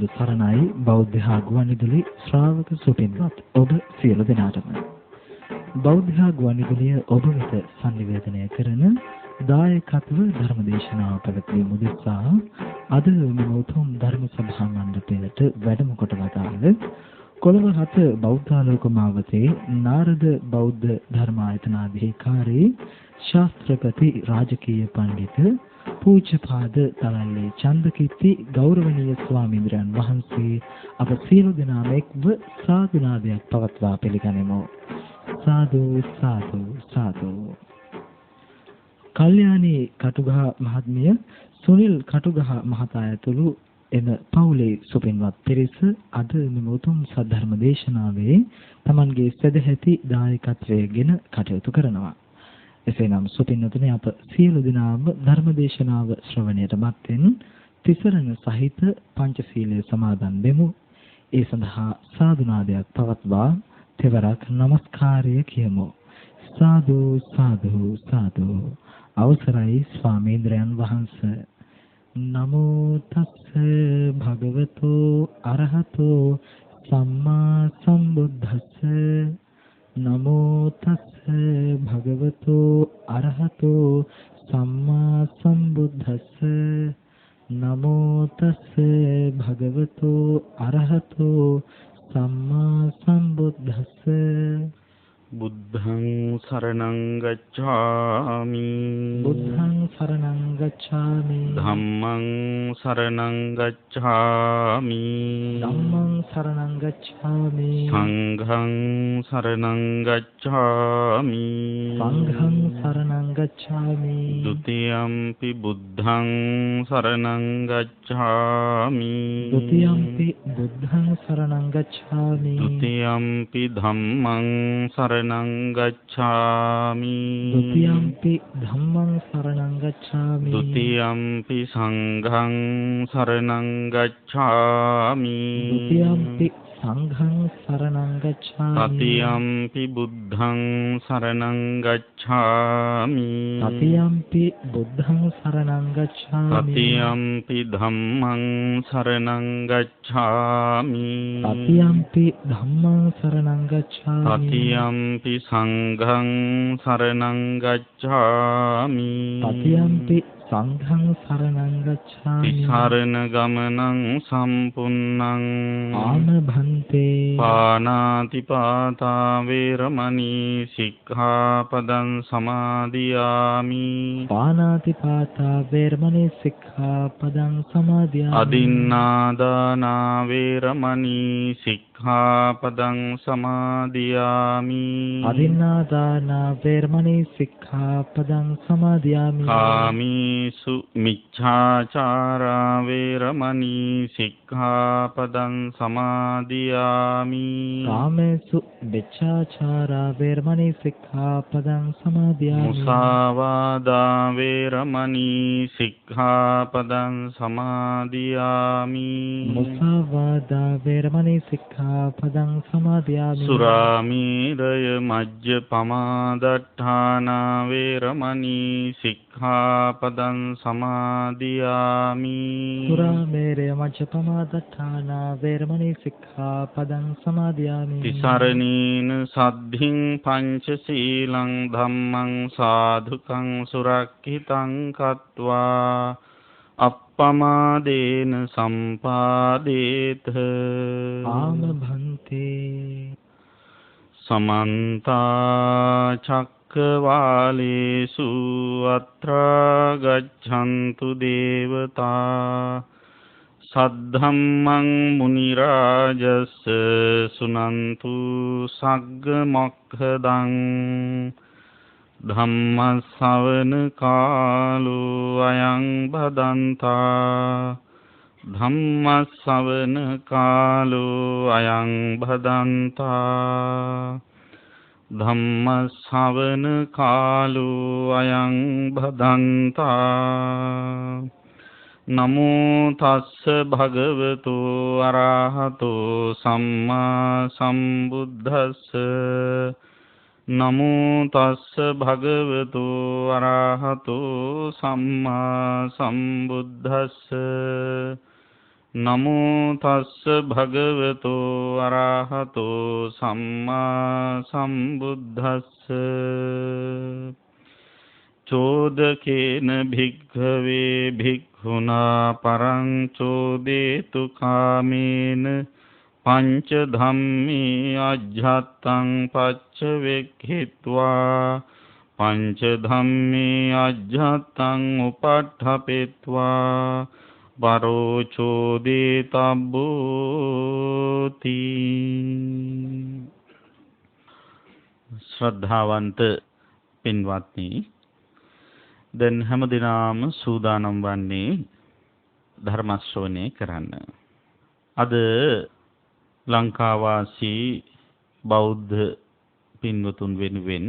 තෙරුවන් සරණයි බෞද්ධ ගුවන්විදුලි ශ්‍රාවක සුපින්වත් ඔබ සියලු දෙනාටම බෞද්ධ ගුවන්විදුලිය ඔබ වෙත සංනිවේදනය කරන දායකත්ව ධර්මදේශනාව පැවැත්වීම උදෙසා අද මෙම උතුම් ධර්ම සභා මණ්ඩපයට වැඩම කොට වදාළ කොළඹ හත බෞද්ධාලෝක මාවතේ නාරද බෞද්ධ ධර්මායතනාධිකාරී ශාස්ත්‍රපති රාජකීය පඬිතු පූජ්‍යපාද තලල්ලේ චන්දකීර්ති ගෞරවනීය ස්වාමීන්ද්‍රයන් වහන්සේ අප සියලු දෙනාම එක්ව සාදුනාදයක් පවත්වා පිළිගනිමු. සාදු සාදු සාදු. කල්යාණී කටුගහ මහත්මිය සුනිල් කටුගහ මහතා ඇතුළු එම පවුලේ සුපින්වත් පිරිස අද මෙම උතුම් සද්ධර්ම දේශනාවේ Tamanගේ සදැහැති දායකත්වයෙන් කටයුතු කරනවා. එසේනම් සුපින්නතුනි අප සියලු දෙනාම ධර්ම දේශනාව ශ්‍රවණයට මත්ෙන් තිසරණ සහිත පංචශීලයේ සමාදන් වෙමු. ඒ සඳහා සාදුනාදයක් පවත්වා තෙවරක් নমස්කාරය කියමු. සාදු සාදු සාදු. අවසරයි ස්වාමීන්ද්‍රයන් වහන්සේ. නමෝ තස්ස භගවතෝ අරහතෝ සම්මා සම්බුද්දස්ස. නමෝ තස්ස භගවතෝ අරහතෝ සම්මා සම්බුද්දස්ස. නමෝ තස්ස භගවතෝ අරහතෝ සම්මා සම්බුද්දස්ස. බුද්ධං සරණං ගච්ඡාමි. බුද්ධං සරණං ගච්ඡාමි. ධම්මං සරණං ගච්ඡාමි. ධම්මං සරණං ගච්ඡාමි. සංඝං සරණං ගච්ඡාමි. සංඝං සරණං ගච්ඡාමි. ဒ ුතියම්පි බුද්ධං සරණං ගච්ඡාමි. ဒ ුතියම්පි බුද්ධං සරණං ගච්ඡාමි. ဒ ුතියම්පි ධම්මං සරණං ගච්ඡාමි. ဒ ුතියම්පි ධම්මං සරණං ගච්ඡාමි. ဒ ුතියම්පි සංඝං සරණං ගච්ඡාමි. ဒ ුතියම්පි සංඝං සරණං ගච්ඡාමි. තතියම්පි බුද්ධං සරණං ගච්ඡාමි. තතියම්පි බුද්ධං සරණං ගච්ඡාමි. තතියම්පි ධම්මං සරණං ගච්ඡාමි. තතියම්පි ධම්මං සරණං ගච්ඡාමි. තතියම්පි සංඝං සරණං ගච්ඡාමි. තතියම්පි සංඝං සරණං ගච්ඡාමි. තිසරණ ගමනං සම්පුන්නං ආන භන්තේ. පානාති පාතා වේරමණී සික්ඛාපදං සමාදියාමි. පානාති පාතා වේරමණී සික්ඛාපදං සමාදියාමි. අදින්නාදානා වේරමණී සික්ඛාපදං සමාදියාමි. අදින්නාදානා වේරමණී සික්ඛාපදං සමාදියාමි. කාමීසු මිච්ඡාචාරා වේරමණී සික්ඛාපදං සමාදියාමි. කාමේසු මිච්ඡාචාරා වේරමණී සික්ඛාපදං සමාදියාමි. මුසාවාදා වේරමණී සික්ඛාපදං සමාදියාමි. මුසාවාදා වේරමණී සික්ඛාපදං සමාදියාමි. සුරාමේරය මජ්ජපමාදට්ඨානා වේරමණී සික්ඛාපදං සමාදියාමි. සුරාමේරය මජ්ජපමාදට්ඨානා වේරමණී සික්ඛාපදං සමාදියාමි. තිසරණීන සද්ධින් පංචශීලං ධම්මං සාධුකං සුරක්ඛිතං කତ୍වා අප්පමාදේන සම්පාදේත. ආම භන්තේ. සමන්ත චක්කවාලේසු අත්‍රා ගච්ඡන්තු දේවතා සද්ධම්මං මුනි රාජස් සුනන්තු සග්ග මොක්ඛදං. ධම්ම ශ්‍රවණ කාලෝ අයං භදන්තා. ධම්ම ශ්‍රවණ කාලෝ අයං භදන්තා. ධම්ම ශ්‍රවණ කාලෝ අයං භදන්තා. නමෝ තස්ස භගවතු අරහතෝ සම්මා සම්බුද්දස්ස. නමෝ තස්ස භගවතු අරහතෝ සම්මා සම්බුද්දස්ස. නමෝ තස්ස භගවතු අරහතෝ සම්මා සම්බුද්දස්ස චෝදකේන භික්ඛවේ භික්ඛුනා පරං චෝදේතු කාමේන පංච ධම්මේ අජ්ජත්තං පච්ච වෙක්ඛිत्वा පංච ධම්මේ අජ්ජත්තං උපට්ඨපෙත්වා පරෝචෝදිතබ්බෝති. ශ්‍රද්ධාවන්ත පින්වත්නි, දැන් හැමදිනම සූදානම් වන්නේ ධර්ම ශ්‍රවණය කරන්න. අද ලංකාවාසී බෞද්ධ පින්වතුන් වෙනුවෙන්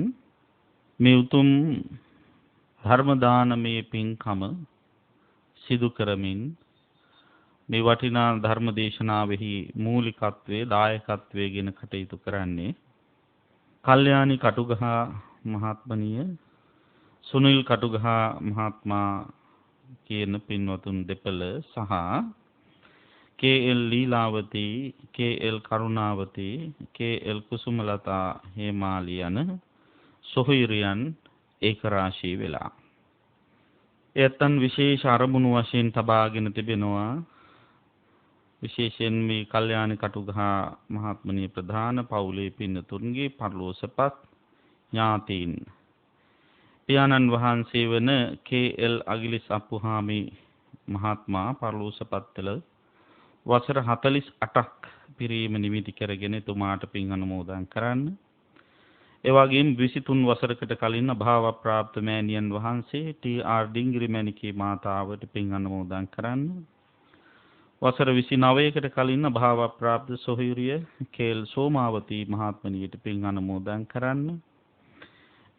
මේ උතුම් ධර්ම දානමය පින්කම සිදු කරමින් මේ වටිනා ධර්ම දේශනාවෙහි මූලිකත්වයේ දායකත්වයේ ගෙන කටයුතු කරන්නේ කල්යාණි කටුගහ මහත්මණිය සුනිල් කටුගහ මහත්මයා කියන පින්වතුන් දෙපළ සහ කේ.එල්. ලීලාවතී, කේ.එල්. කරුණාවතී, කේ.එල්. කුසුමලතා හේමාලි යන සොහොයුරියන් ඒකරාශී වෙලා එයත්න් විශේෂ අරමුණු වශයෙන් තබාගෙන තිබෙනවා. විශේෂයෙන් මේ කල්යාණි කටුගහ මහත්මණිය ප්‍රධාන පවුලේ පින්නතුන්ගේ පරලෝසපත් ඥාතීන් පියාණන් වහන්සේ වන කේ.එල්. අගිලිස් අප්පුහාමි මහත්මයා පරලෝසපත්වල වසර 48ක් පිරීම නිමිති කරගෙන එතුමාට පින් අනුමෝදන් කරන්න. ඒ වගේම 23 වසරකට කලින් අභාව ප්‍රාප්ත මෑණියන් වහන්සේ ටී.ආර්. ඩිංගිරි මණිකේ මාතාවට පින් අනුමෝදන් කරන්න. වසර 29කට කලින් අභාව ප්‍රාප්ත සොහොයුරිය කේ.එල්. සෝමාවතී මහත්මණියට පින් අනුමෝදන් කරන්න.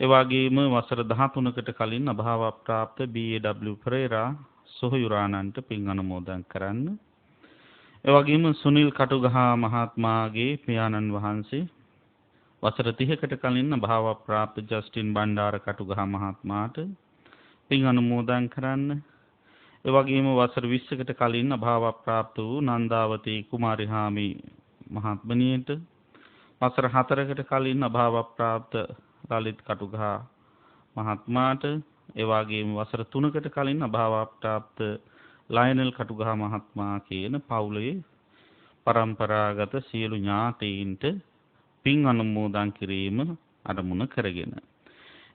ඒ වගේම වසර 13කට කලින් අභාව ප්‍රාප්ත බී.ඒ.ඩබ්ලිව්. පෙරේරා සොහොයුරාණන්ට පින් අනුමෝදන් කරන්න. ඒ වගේම සුනිල් කටුගහ මහත්මයාගේ පියාණන් වහන්සේ වසර 30කට කලින් අභාව ප්‍රාප්ත ජස්ටින් බණ්ඩාර කටුගහ මහත්මයාට පින් අනුමෝදන් කරන්න. ඒ වගේම වසර 20කට කලින් අභාව ප්‍රාප්ත වූ නන්දාවතී කුමාරිහාමි මහත්මණියට, වසර 4කට කලින් අභාව ප්‍රාප්ත ලලිත් කටුගහ මහත්මයාට, ඒ වගේම වසර 3කට කලින් අභාව ප්‍රාප්ත ලයනල් කටුගහ මහත්මයා කියන පවුලේ පරම්පරාගත සියලු ඥාතීන්ට පින් අනුමෝදන් කිරීම අරමුණ කරගෙන,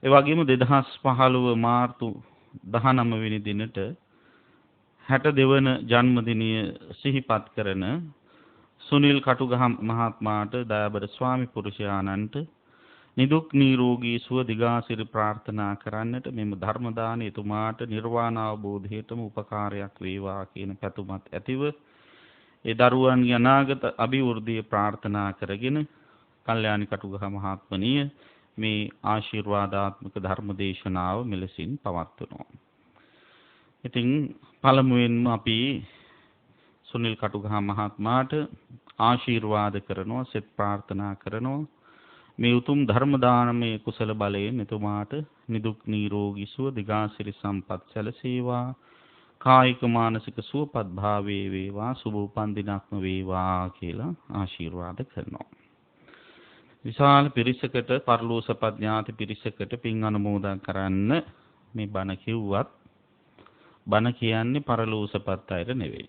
ඒ වගේම 2015 මාර්තු 19 වෙනි දිනට 62 වන ජන්මදිනය සිහිපත් කරන සුනිල් කටුගහ මහත්මයාට දයාබර ස්වාමි පුරුෂයාණන්ට නිදුක් නිරෝගී සුව දිගාසිරි ප්‍රාර්ථනා කරන්නට මෙම ධර්ම දානය එතුමාට නිර්වාණ අවබෝධයටම උපකාරයක් වේවා කියන පැතුමත් ඇතිව ඒ දරුවන්ගේ අනාගත අභිවෘද්ධිය ප්‍රාර්ථනා කරගෙන කල්යාණි කටුගහ මහත්මණිය මේ ආශිර්වාදාත්මක ධර්ම දේශනාව මෙලෙසින් පවත්වනවා. ඉතින් පළමුවෙන්ම අපි සුනිල් කටුගහ මහත්මයාට ආශිර්වාද කරනවා, සෙත් ප්‍රාර්ථනා කරනවා. මේ උතුම් ධර්ම දානමය කුසල බලයෙන් එතුමාට නිදුක් නිරෝගී සුව දිගාසිරි සම්පත් සැලසේවා, කායික මානසික සුවපත් භාවයේ වේවා, සුබ උපන් දිනක්ම වේවා කියලා ආශිර්වාද කරනවා. විශාල පිරිසකට, පරලෝසපත් ඥාති පිරිසකට පින් අනුමෝදන් කරන්න මේ බණ කිව්වත් බණ කියන්නේ පරලෝසපත් අයට නෙවෙයි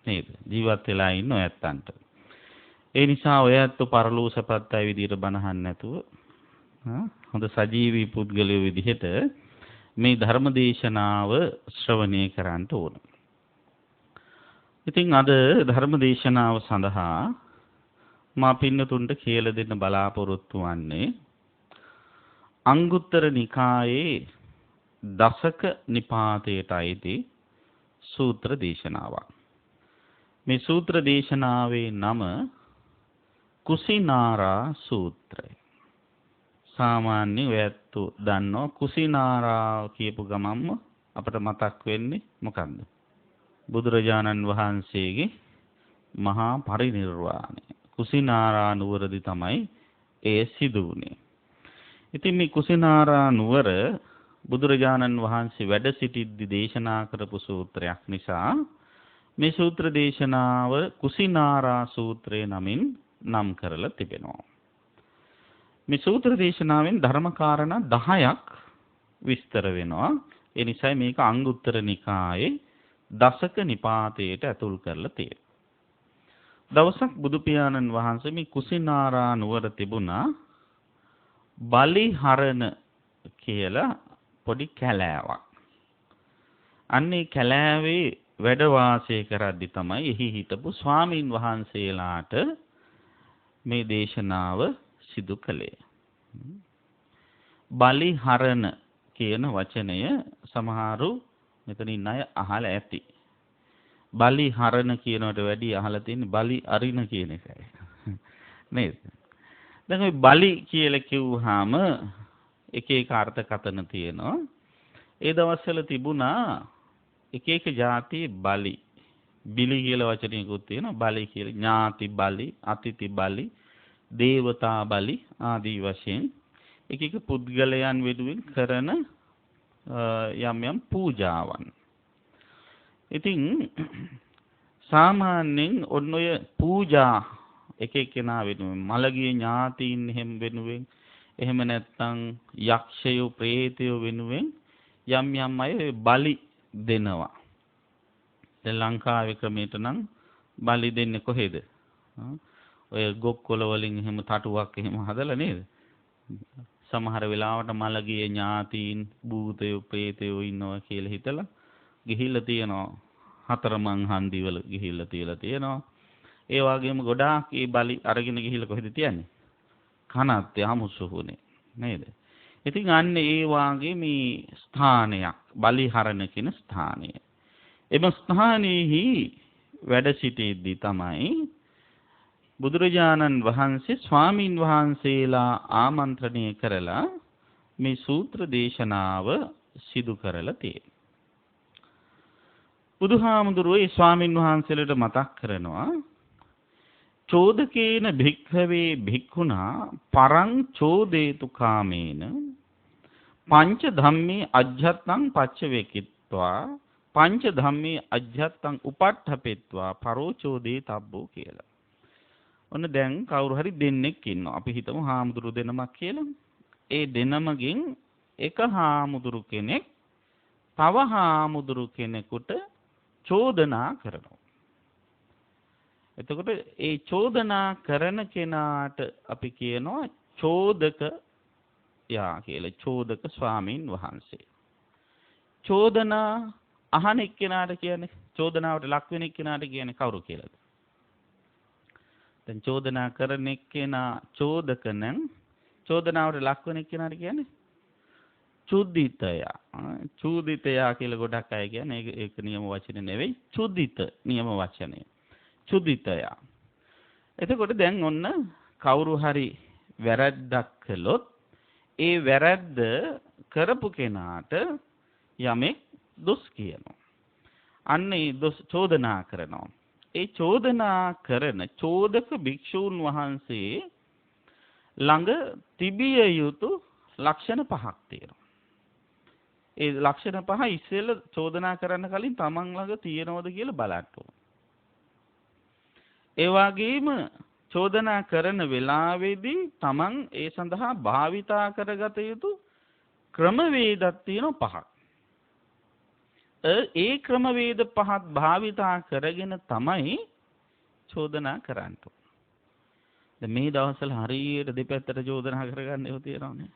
නේද? ජීවත් වෙලා ඉන්න ඔයත්තන්ට. ඒ නිසා ඔයත් පරලෝසපත් අය විදියට බණහන් නැතුව හොඳ සජීවී පුද්ගලයෝ විදිහට මේ ධර්ම දේශනාව ශ්‍රවණය කරන්න ඕන. ඉතින් අද ධර්ම දේශනාව සඳහා මා පින්නතුන්ට කියලා දෙන්න බලාපොරොත්තු වන්නේ අංගුත්තර නිකායේ දසක නිපාතයට අයිති සූත්‍ර දේශනාවක්. මේ සූත්‍ර දේශනාවේ නම කුසිනාරා සූත්‍රය. සාමාන්‍ය ඔයත් දන්නවා කුසිනාරා කියපු ගමන්ම අපට මතක් වෙන්නේ මොකක්ද? බුදුරජාණන් වහන්සේගේ මහා පරිනිර්වාණය. කුසිනාරා නුවරදී තමයි ඒ සිදු වුණේ. ඉතින් මේ කුසිනාරා නුවර බුදුරජාණන් වහන්සේ වැඩ සිටිද්දී දේශනා කරපු සූත්‍රයක් නිසා මේ සූත්‍ර දේශනාව කුසිනාරා සූත්‍රය නමින් නම් කරලා තිබෙනවා. මේ සූත්‍ර දේශනාවෙන් ධර්මකාරණා 10ක් විස්තර වෙනවා. ඒ නිසා මේක අංගුත්තර නිකායේ දසක නිපාතයට ඇතුල් කරලා තියෙනවා. දවසක් බුදු පියාණන් වහන්සේ මේ කුසිනාරා නුවර තිබුණා බලිහරණ කියලා පොඩි කැලෑවක්. අන්නේ කැලෑවේ වැඩ වාසය කරද්දි තමයි එහි හිටපු ස්වාමින් වහන්සේලාට මේ දේශනාව සිදු කළේ. බලිහරණ කියන වචනය සමහරු මෙතනින් අය අහලා ඇති. බලිහරණ කියනකට වැඩිය අහලා තියෙන්නේ බලි අරින කියන එකයි. නේද? දැන් ওই බලි කියලා කිව්වහම එක එක අර්ථකථන තියෙනවා. ඒ දවස්වල තිබුණා එක එක જાතියේ බලි. බිලි කියලා වචනයකුත් තියෙනවා. බලි කියලා ඥාති බලි, අතිථි බලි, දේවතා බලි ආදී වශයෙන් එක එක පුද්ගලයන් වෙනුවෙන් කරන යම් යම් පූජාවන්. ඉතින් සාමාන්‍යයෙන් ඔන්න ඔය පූජා එක එක්කෙනා වෙනුවෙන් මළගිය ඥාතීන් එහෙම වෙනුවෙන් එහෙම නැත්නම් යක්ෂයෝ ප්‍රේතයෝ වෙනුවෙන් යම් යම් අය බලි දෙනවා. දැන් ලංකාවේ ක්‍රමයට නම් බලි දෙන්නේ කොහෙද? ඔය ගොක්කොල වලින් එහෙම තටුවක් එහෙම හදලා නේද? සමහර වෙලාවට මළගිය ඥාතීන් භූතයෝ ප්‍රේතයෝ ඉන්නවා කියලා හිතලා ගිහිල්ලා තියෙනවා. හතරමං හන්දිවල ගිහිල්ලා තියලා තියෙනවා. ඒ වගේම ගොඩාක් ඒ බලි අරගෙන ගිහිල්ලා කොහෙද තියන්නේ? කනත් යමුසුහුනේ නේද? ඉතින් අන්න ඒ වාගේ මේ ස්ථානයක් බලිහරණ කියන ස්ථානය. එම ස්ථානයේහි වැඩ සිටිද්දී තමයි බුදුරජාණන් වහන්සේ ස්වාමින් වහන්සේලා ආමන්ත්‍රණය කරලා මේ සූත්‍ර දේශනාව සිදු කරලා තියෙනවා. බුදුහාමුදුරුවෝ ඒ ස්වාමින් වහන්සේලාට මතක් කරනවා චෝදකේන භික්ඛවේ භික්ඛුනා පරං චෝදේතු කාමේන පංච ධම්මේ අජ්ජත්තං පච්චවේකිත්වා පංච ධම්මේ අජ්ජත්තං උපට්ඨපෙත්වා පරෝචෝදේ තබ්බෝ කියලා. ඔන්න දැන් කවුරු හරි දෙන්නෙක් ඉන්නවා. අපි හිතමු හාමුදුරු දෙනමක් කියලා. ඒ දෙනමගෙන් එක හාමුදුරු කෙනෙක් තව හාමුදුරු කෙනෙකුට චෝදනා කරනවා. එතකොට ඒ චෝදනා කරන කෙනාට අපි කියනවා චෝදක යා කියලා. චෝදක ස්වාමීන් වහන්සේ. චෝදනා අහන එක්කෙනාට කියන්නේ චෝදනාවට ලක් වෙන එක්කෙනාට කියන්නේ කවුරු කියලාද? දැන් චෝදනා කරන එක්කෙනා චෝදක නම් චෝදනාවට ලක් වෙන එක්කෙනාට කියන්නේ චුද්දිතය. චුද්දිතය කියලා ගොඩක් අය කියන්නේ ඒක නියම වචනේ නෙවෙයි. චුද්දිත නියම වචනය. චුද්දිතය. එතකොට දැන් ඔන්න කවුරු හරි වැරද්දක් කළොත් ඒ වැරද්ද කරපු කෙනාට යමෙක් දොස් කියනවා. අන්න ඒ දොස් චෝදනා කරනවා. ඒ චෝදනා කරන චෝදක භික්ෂූන් වහන්සේ ළඟ තිබිය යුතු ලක්ෂණ පහක් තියෙනවා. ඒ ලක්ෂණ පහ ඉස්සෙල්ලා චෝදනා කරන්න කලින් තමන් ළඟ තියෙනවද කියලා බලන්න ඕන. ඒ වගේම චෝදනා කරන වෙලාවේදී තමන් ඒ සඳහා භාවිතා කරගත යුතු ක්‍රමවේදක් තියෙනවා පහක්. ඒ ක්‍රමවේද පහත් භාවිතා කරගෙන තමයි චෝදනා කරන්න ඕන. දැන් මේ දවස්වල හරියට දෙපැත්තට චෝදනා කරගන්න ඒවා තියෙනවානේ.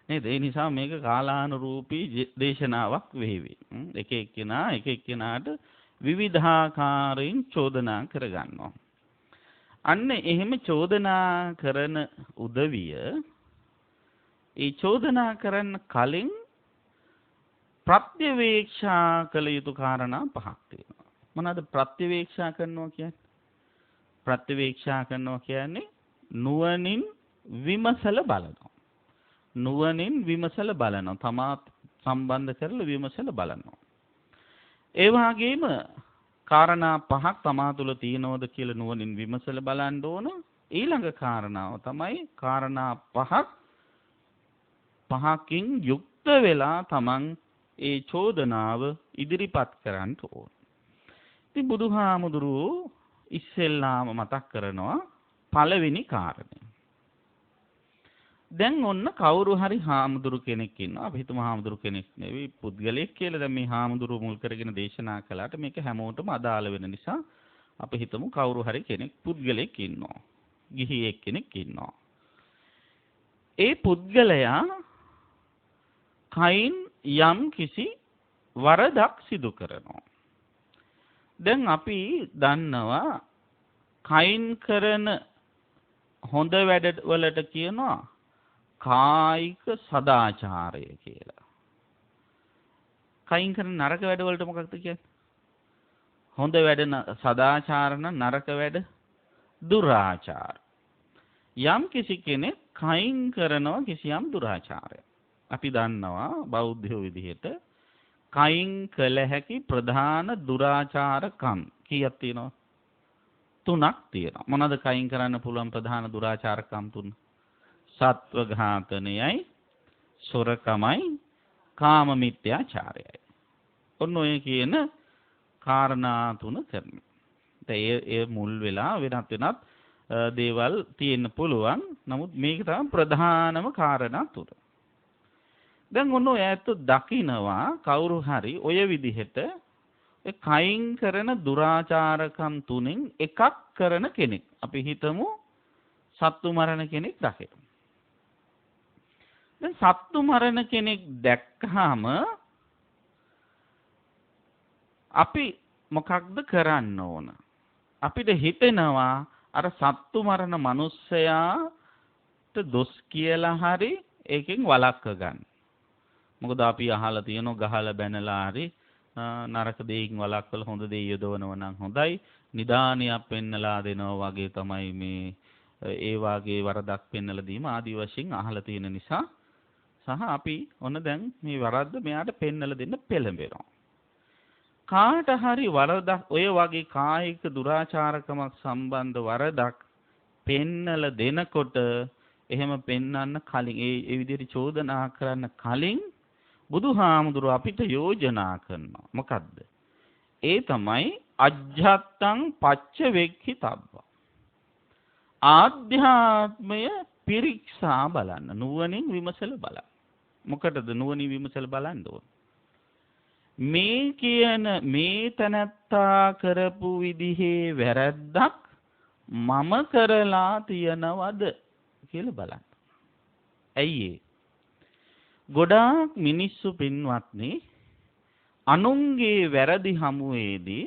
නේද? ඒ නිසා මේක කාලානුරූපී දේශනාවක් වේවි. එක එක්කෙනාට විවිධාකාරයෙන් චෝදනා කරගන්නවා. අන්න එහෙම චෝදනා කරන උදවිය ඒ චෝදනා කරන්න කලින් ප්‍රත්‍යවේක්ෂා කළ යුතු කාරණා පහක් තියෙනවා. මොනවාද ප්‍රත්‍යවේක්ෂා කරනවා කියන්නේ? ප්‍රත්‍යවේක්ෂා කරනවා කියන්නේ නුවණින් විමසලා බලනවා. නුවණින් විමසලා බලනවා. තමා සම්බන්ධ කරලා විමසලා බලනවා. ඒ වගේම කාරණා පහක් තමා තුළ තියෙනවද කියලා නුවණින් විමසලා බලන්න ඕන. ඊළඟ කාරණාව තමයි කාරණා පහකින් යුක්ත වෙලා තමන් ඒ චෝදනාව ඉදිරිපත් කරන්න ඕන. ඉතින් බුදුහාමුදුරුවෝ ඉස්සෙල්ලාම මතක් කරනවා පළවෙනි කාරණය. දැන් ඔන්න කවුරු හරි හාමුදුරු කෙනෙක් ඉන්නවා. අපි හිතමු හාමුදුරු කෙනෙක් නෙවෙයි පුද්ගලයෙක් කියලා. දැන් මේ හාමුදුරුවෝ මුල් කරගෙන දේශනා කළාට මේක හැමෝටම අදාළ වෙන නිසා අපි හිතමු කවුරු හරි කෙනෙක් පුද්ගලයෙක් ඉන්නවා. ගිහියෙක් කෙනෙක් ඉන්නවා. ඒ පුද්ගලයා කයින් යම් කිසි වරදක් සිදු කරනවා. දැන් අපි දන්නවා කයින් කරන හොඳ වැඩ වලට කියනවා කායික සදාචාරය කියලා. කයින් කරන නරක වැඩ වලට මොකක්ද කියන්නේ? හොඳ වැඩ සදාචාර නරක වැඩ දුරාචාර. යම් කිසි කෙනෙක් කයින් කරනවා කිසියම් දුරාචාරයක්. අපි දන්නවා බෞද්ධයෝ විදිහට කයින් කළ හැකි ප්‍රධාන දුරාචාරකම් කීයක් තියෙනවද? 3ක් තියෙනවා. මොනවද කයින් කරන්න පුළුවන් ප්‍රධාන දුරාචාරකම් 3? සත්ව ඝාතනයයි, සොරකමයි, කාම මිත්‍යාචාරයයි. ඔන්න ඔය කියන කාරණා 3 කරනවා. ඒ මුල් වෙලා වෙනත් දේවල් තියෙන්න පුළුවන්. නමුත් මේක තමයි ප්‍රධානම කාරණා 3. දැන් ඔන්න ඔය ඇත්ත දකිනවා කවුරු හරි ඔය විදිහට කයින් කරන දුරාචාරකම් 3න් එකක් කරන කෙනෙක්. අපි හිතමු සත්තු මරණ කෙනෙක් දකිනවා. දැන් සත්තු මරණ කෙනෙක් දැක්කහම අපි මොකක්ද කරන්න ඕන? අපිට හිතෙනවා අර සත්තු මරණ මිනිස්සයාට දොස් කියලා හරි ඒකෙන් වළක්ව ගන්න. මොකද අපි අහලා තියෙනවා ගහලා බැනලා හරි නරක දෙයින් වළක්වලා හොඳ දෙය යොදවනවා නම් හොඳයි. නිදානියක් පෙන්නලා දෙනවා වගේ තමයි මේ ඒ වාගේ වරදක් පෙන්නලා දීම ආදි වශයෙන් අහලා තියෙන නිසා සහ අපි ඔන්න දැන් මේ වරද්ද මෙයාට පෙන්නලා දෙන්න පෙළඹෙනවා. කාට හරි වරදක් ඔය වගේ කායික දුරාචාරකමක් සම්බන්ධ වරදක් පෙන්නලා දෙනකොට එහෙම පෙන්වන්න කලින් ඒ විදිහට චෝදනා කරන්න කලින් බුදුහාමුදුරුවෝ අපිට යෝජනා කරනවා. මොකද්ද? ඒ තමයි අජ්ජත්තං පච්ච වෙක්ඛිතබ්බ. ආධ්‍යාත්මය පිරික්සා බලන්න. නුවණින් විමසලා බලන්න. මොකටද නුවණින් විමසලා බලන්න ඕන? මේ කියන මේ තනත්තා කරපු විදිහේ වැරද්දක් මම කරලා තියනවද කියලා බලන්න. ඇයි ගොඩාක් මිනිස්සු පින්වත්නි අනුන්ගේ වැරදි හමුවේදී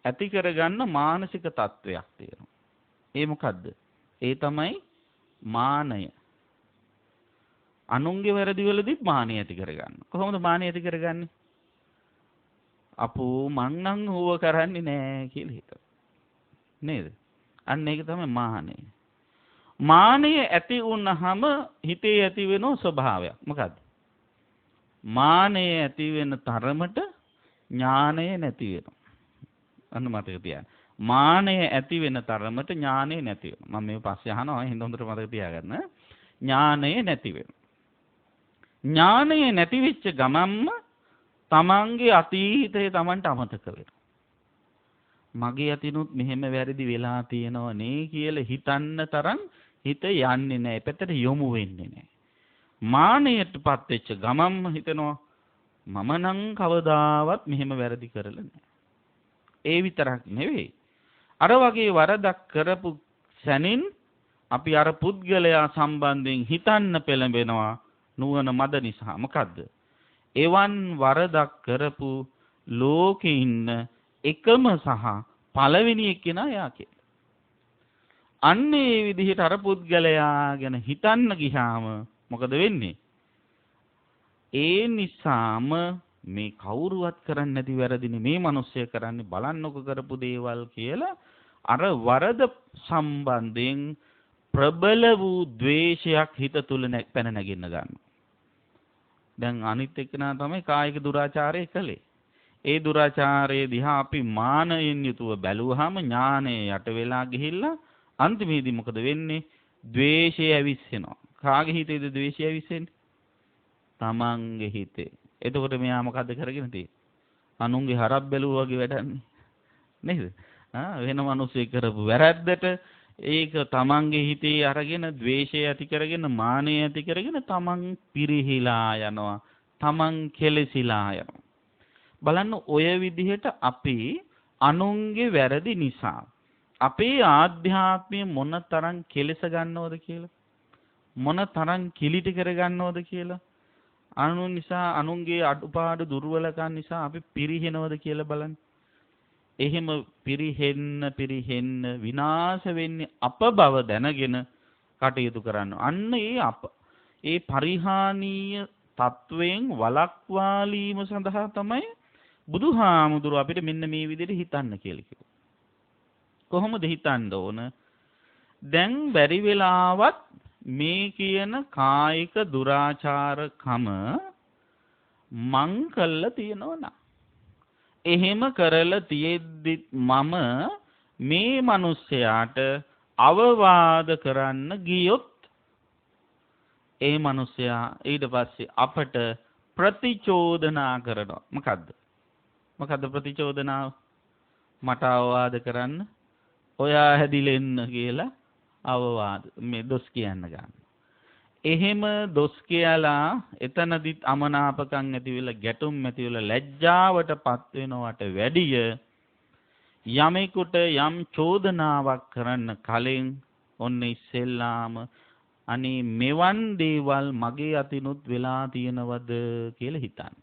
ඇති කරගන්න මානසික තත්වයක් තියෙනවා. ඒ මොකද්ද? ඒ තමයි මානය. අනුන්ගේ වැරදි වලදීත් මානය ඇති කරගන්න. කොහොමද මානය ඇති කරගන්නේ? අපෝ මං නම් ඌව කරන්නේ නෑ කියලා හිතන. නේද? අන්න ඒක තමයි මානය. මානය ඇති වුණාම හිතේ ඇති වෙන ස්වභාවයක්. මොකද්ද? මානය ඇති වෙන තරමට ඥානය නැති වෙනවා. අන්න මතක තියාගන්න. මානය ඇති වෙන තරමට ඥානය නැති වෙනවා. මම මේ පස්සේ අහනවා හින්ද හොඳට මතක තියාගන්න. ඥානය නැති වෙනවා. ඥානය නැති වෙච්ච ගමන්ම තමන්ගේ අතීතය තමන්ට අමතක වෙනවා. මගේ අතිනුත් මෙහෙම වැරදි වෙලා තියෙනව නේ කියලා හිතන්න තරම් හිත යන්නේ නැහැ. පැත්තට යොමු වෙන්නේ නැහැ. මානයටපත් වෙච්ච ගමන්ම හිතනවා මම නම් කවදාවත් මෙහෙම වැරදි කරලා නැහැ. ඒ විතරක් නෙවෙයි. අර වගේ වරදක් කරපු සැනින් අපි අර පුද්ගලයා සම්බන්ධයෙන් හිතන්න පෙළඹෙනවා නුවණ මද නිසා. මොකද්ද? එවන් වරදක් කරපු ලෝකේ ඉන්න එකම සහ පළවෙනි එක්කෙනා යා කියලා. අන්න ඒ විදිහට අර පුද්ගලයා ගැන හිතන්න ගියාම මොකද වෙන්නේ? ඒ නිසාම මේ කවුරුවත් කරන්නේ නැති වැරදිනේ මේ මිනිස්සය කරන්නේ බලන්නකො කරපු දේවල් කියලා අර වරද සම්බන්ධයෙන් ප්‍රබල වූ ද්වේෂයක් හිත තුල පැන නැගින්න ගන්නවා. දැන් අනිත් එක්කෙනා තමයි කායික දුරාචාරය කළේ. ඒ දුරාචාරයේ දිහා අපි මානයෙන් යුතුව බැලුවාම ඥානය යට වෙලා ගිහිල්ලා අන්තිමේදී මොකද වෙන්නේ? ද්වේෂය ඇවිස්සෙනවා. කාගේ හිතේද ද්වේෂය ඇවිස්සෙන්නේ? තමන්ගේ හිතේ. එතකොට මෙයා මොකද්ද කරගෙන තියෙන්නේ? අනුන්ගේ හරක් බැලුවා වගේ වැඩන්නේ. නේද? වෙන මිනිස්සෙක් කරපු වැරද්දට ඒක තමන්ගේ හිතේ අරගෙන ද්වේෂය ඇති කරගෙන මානය ඇති කරගෙන තමන් පිරිහිලා යනවා. තමන් කෙලසිලා යනවා. බලන්න ඔය විදිහට අපි අනුන්ගේ වැරදි නිසා අපේ ආධ්‍යාත්මය මොනතරම් කෙලස ගන්නවද කියලා, මොනතරම් කිලිටි කර ගන්නවද කියලා, අනුන් නිසා අනුන්ගේ අඩුපාඩු දුර්වලකම් නිසා අපි පිරිහෙනවද කියලා බලන්න. එහෙම පිරිහෙන්න විනාශ වෙන්නේ අප බව දැනගෙන කටයුතු කරන්න. අන්න ඒ පරිහානීය තත්වයෙන් වළක්වාලීම සඳහා තමයි බුදුහාමුදුරුවෝ අපිට මෙන්න මේ විදිහට හිතන්න කියලා කිව්වා. කොහොමද හිතන්න ඕන? දැන් බැරි වෙලාවත් මේ කියන කායික දුරාචාරකම මං කළා තියෙනවා නා. එහෙම කරලා තියෙද්දි මම මේ මිනිස්යාට අවවාද කරන්න ගියොත් ඒ මිනිසයා ඊට පස්සේ අපට ප්‍රතිචෝදනා කරනවා. මොකද්ද ප්‍රතිචෝදනාව? මට අවවාද කරන්න, ඔයා හැදිලෙන්න කියලා අවවාද මේ දොස් කියන්න ගන්න. එහෙම දොස් කියලා එතනදිත් අමනාපකම් ඇති වෙලා ගැටුම් ඇති වෙලා ලැජ්ජාවටපත් වෙනවට වැඩිය යමෙකුට යම් චෝදනාවක් කරන්න කලින් ඔන්න ඉස්සෙල්ලාම අනේ මෙවන් දේවල් මගේ අතිනුත් වෙලා තියෙනවද කියලා හිතන්න.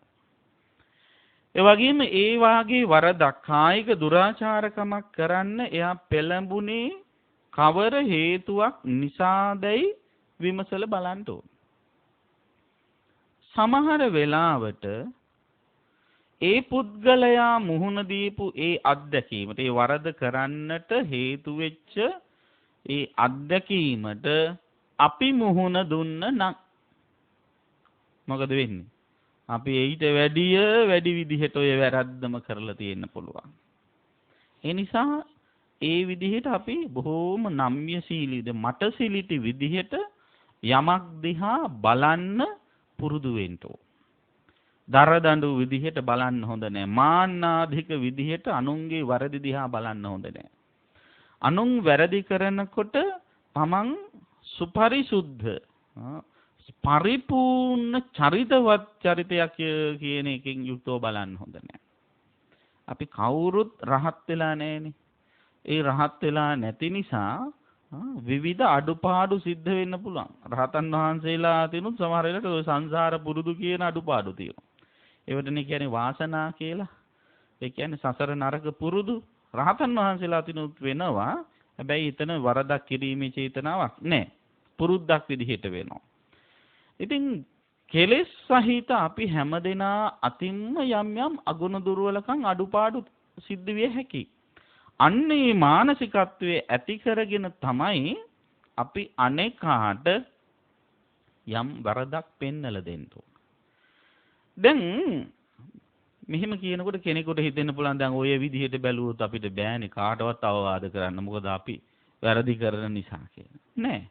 ඒ වගේම ඒ වාගේ වරදක් කායික දුරාචාරකමක් කරන්න එයා පෙළඹුණේ කවර හේතුවක් නිසාදයි විමසලා බලන්න ඕන. සමහර වෙලාවට ඒ පුද්ගලයා මුහුණ දීපු ඒ අත්දැකීමට, ඒ වරද කරන්නට හේතු වෙච්ච ඒ අත්දැකීමට අපි මුහුණ දුන්න නම් මොකද වෙන්නේ? අපි ඊට වැඩි විදිහට ඔය වැරද්දම කරලා තියෙන්න පුළුවන්. ඒ නිසා ඒ විදිහට අපි බොහෝම නම්‍යශීලීද මටසිලිටි විදිහට යමක් දිහා බලන්න පුරුදු වෙන්න ඕන. දරදඬු විදිහට බලන්න හොඳ නැහැ. මාන්නාධික විදිහට අනුන්ගේ වරදි දිහා බලන්න හොඳ නැහැ. අනුන් වැරදි කරනකොට තමන් සුපරිසුද්ධ පරිපූර්ණ චරිතවත් චරිතයක් කියන එකෙන් යුක්තව බලන්න හොඳ නැහැ. අපි කවුරුත් රහත් වෙලා නැහැනේ. ඒ රහත් වෙලා නැති නිසා විවිධ අඩුපාඩු සිද්ධ වෙන්න පුළුවන්. රහතන් වහන්සේලා තිනුත් සමහර වෙලාවට ඔය සංසාර පුරුදු කියන අඩුපාඩු තියෙනවා. ඒවටනේ කියන්නේ වාසනා කියලා. ඒ කියන්නේ සසර නරක පුරුදු රහතන් වහන්සේලා තිනුත් වෙනවා. හැබැයි එතන වරදක් කිරීමේ චේතනාවක් නැහැ. පුරුද්දක් විදිහට වෙනවා. ඉතින් කෙලෙස් සහිත අපි හැමදෙනා අතින්ම යම් අගුණ දුර්වලකම් අඩුපාඩු සිද්ධ විය හැකියි. අන්නේ මානසිකත්වයේ ඇති කරගෙන තමයි අපි අනේකාට යම් වරදක් පෙන්නලා දෙන්න ඕන. දැන් මෙහෙම කියනකොට කෙනෙකුට හිතෙන්න පුළුවන් දැන් ඔය විදිහට බැලුවොත් අපිට බෑනේ කාටවත් අවවාද කරන්න. මොකද අපි වැරදි කරන නිසා කියලා. නෑ.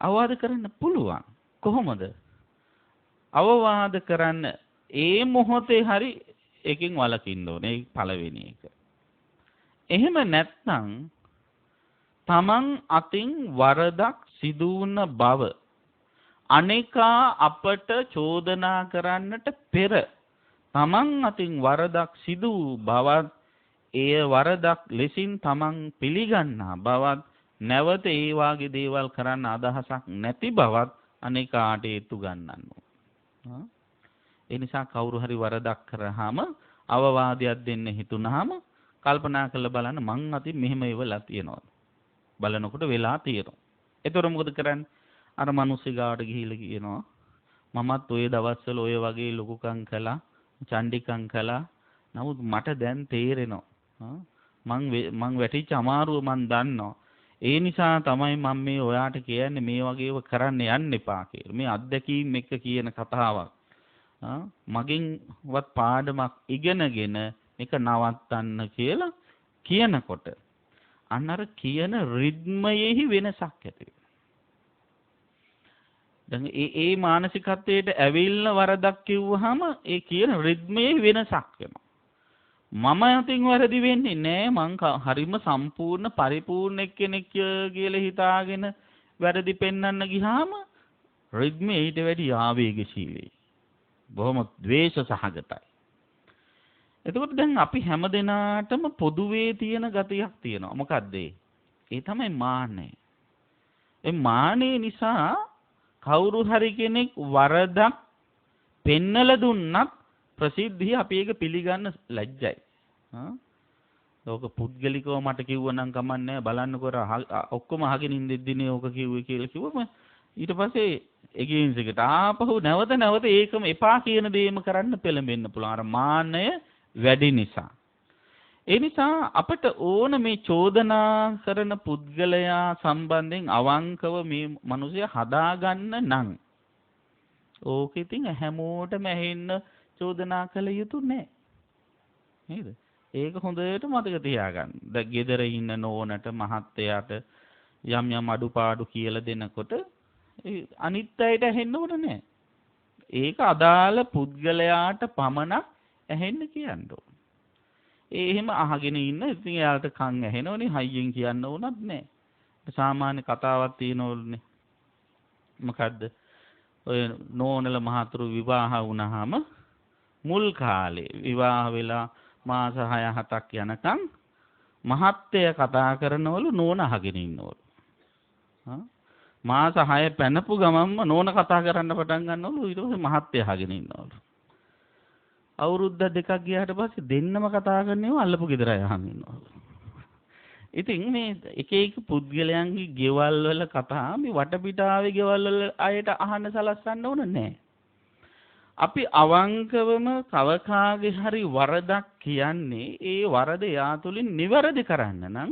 අවවාද කරන්න පුළුවන්. කොහොමද? අවවාද කරන්න ඒ මොහොතේ හරි එකකින් වළකින්න ඕනේ. ඒ පළවෙනි එක. එහෙම නැත්නම් තමන් අතින් වරදක් සිදු වුණ බව අනේකා අපට චෝදනා කරන්නට පෙර තමන් අතින් වරදක් සිදු වූ බවත් එය වරදක් ලෙසින් තමන් පිළිගන්නා බවත් නැවත ඒ වාගේ දේවල් කරන්න අදහසක් නැති බවත් අනේකාට ඒතු ගන්නන්න ඕන. ඒ නිසා කවුරු හරි වරදක් කරාම අවවාදයක් දෙන්න හිතුනහම කල්පනා කරලා බලන්න මං අතින් මෙහෙම ඉවලා තියෙනවා. බලනකොට වෙලා තියෙනවා. ඒතර මොකද කරන්නේ? අර මිනිස්සු ගාවට ගිහිල්ලා කියනවා මමත් ওই දවස්වල ඔය වගේ ලොකුකම් කළා, චණ්ඩිකම් කළා. නමුත් මට දැන් තේරෙනවා මං වැටිච්ච අමාරුව මං දන්නවා. ඒ නිසා තමයි මම මේ ඔයාට කියන්නේ මේ වගේව කරන්න යන්න එපා කියලා. මේ අත්දැකීම් එක කියන කතාවක්. මගෙන්වත් පාඩමක් ඉගෙනගෙන මේක නවත්තන්න කියලා කියනකොට අන්න අර කියන රිද්මයෙහි වෙනසක් ඇති වෙනවා. දැන් ඒ මානසිකත්වයට ඇවිල්ලා වරදක් කිව්වහම ඒ කියන රිද්මයේ වෙනසක් වෙනවා. මම අතින් වැරදි වෙන්නේ නෑ. මං හරිම සම්පූර්ණ පරිපූර්ණ කෙනෙක් කියලා හිතාගෙන වැරදි පෙන්වන්න ගියාම රිද්මේ ඊට වැඩි ආවේගශීලී. බොහොම ද්වේෂ සහගතයි. එතකොට දැන් අපි හැමදෙනාටම පොදුවේ තියෙන ගතියක් තියෙනවා. මොකද්ද ඒ? ඒ තමයි මාන්නය. ඒ මාන්නය නිසා කවුරු හරි කෙනෙක් වරදක් පෙන්නලා දුන්නත් ප්‍රසිද්ධිය අපි ඒක පිළිගන්න ලැජ්ජයි. ලෝක පුද්ගලිකව මට කිව්වනම් කමන්නේ බලන්නකො ඔක්කොම අහගෙන ඉඳිද්දිනේ ඕක කිව්වේ කියලා කිව්වම ඊට පස්සේ එගේන්ස් එකට ආපහු නැවත ඒකම එපා කියන දේම කරන්න පෙළඹෙන්න පුළුවන්. අර මාන්නය වැඩි නිසා. ඒ නිසා අපිට ඕන මේ චෝදනා කරන පුද්ගලයා සම්බන්ධයෙන් අවංකව මේ මිනිසයා හදාගන්න නම් ඕක ඉතින් හැමෝටම ඇහෙන්න චෝදනා කළ යුතු නෑ. නේද? ඒක හොඳට මතක තියාගන්න. දැන් ගෙදර ඉන්න නෝනට මහත්තයාට යම් අඩුපාඩු කියලා දෙනකොට අනිත් අයට ඇහෙන්න ඕන නෑ. ඒක අදාළ පුද්ගලයාට පමණක් ඇහෙන්න කියන්න ඕන. එහෙම අහගෙන ඉන්න ඉතින් එයාට කන් ඇහෙනවනේ හයියෙන් කියන්න ඕනත් නෑ. සාමාන්‍ය කතාවක් තියෙනවලුනේ. මොකද්ද? ඔය නෝනල මහතුරු විවාහ වුණාම මුල් කාලේ විවාහ වෙලා මාස 6-7ක් යනකම් මහත්තය කතා කරනවලු නෝන අහගෙන ඉන්නවලු. මාස 6 පැනපු ගමන්ම නෝන කතා කරන්න පටන් ගන්නවලු. ඊට පස්සේ මහත්තය අහගෙන ඉන්නවලු. අවුරුද්ද දෙකක් ගියාට පස්සේ දෙන්නම කතා කරනේව අල්ලපු ගෙදර යහන් ඉන්නවලු. ඉතින් මේ එක පුද්ගලයන්ගේ ගෙවල් වල කතා මේ වටපිටාවේ ගෙවල් වල අයට අහන්න සලස්සන්න ඕන නෑ. අපි අවංකවම කවකාගේ හරි වරදක් කියන්නේ ඒ වරද යා තුලින් නිවැරදි කරන්න නම්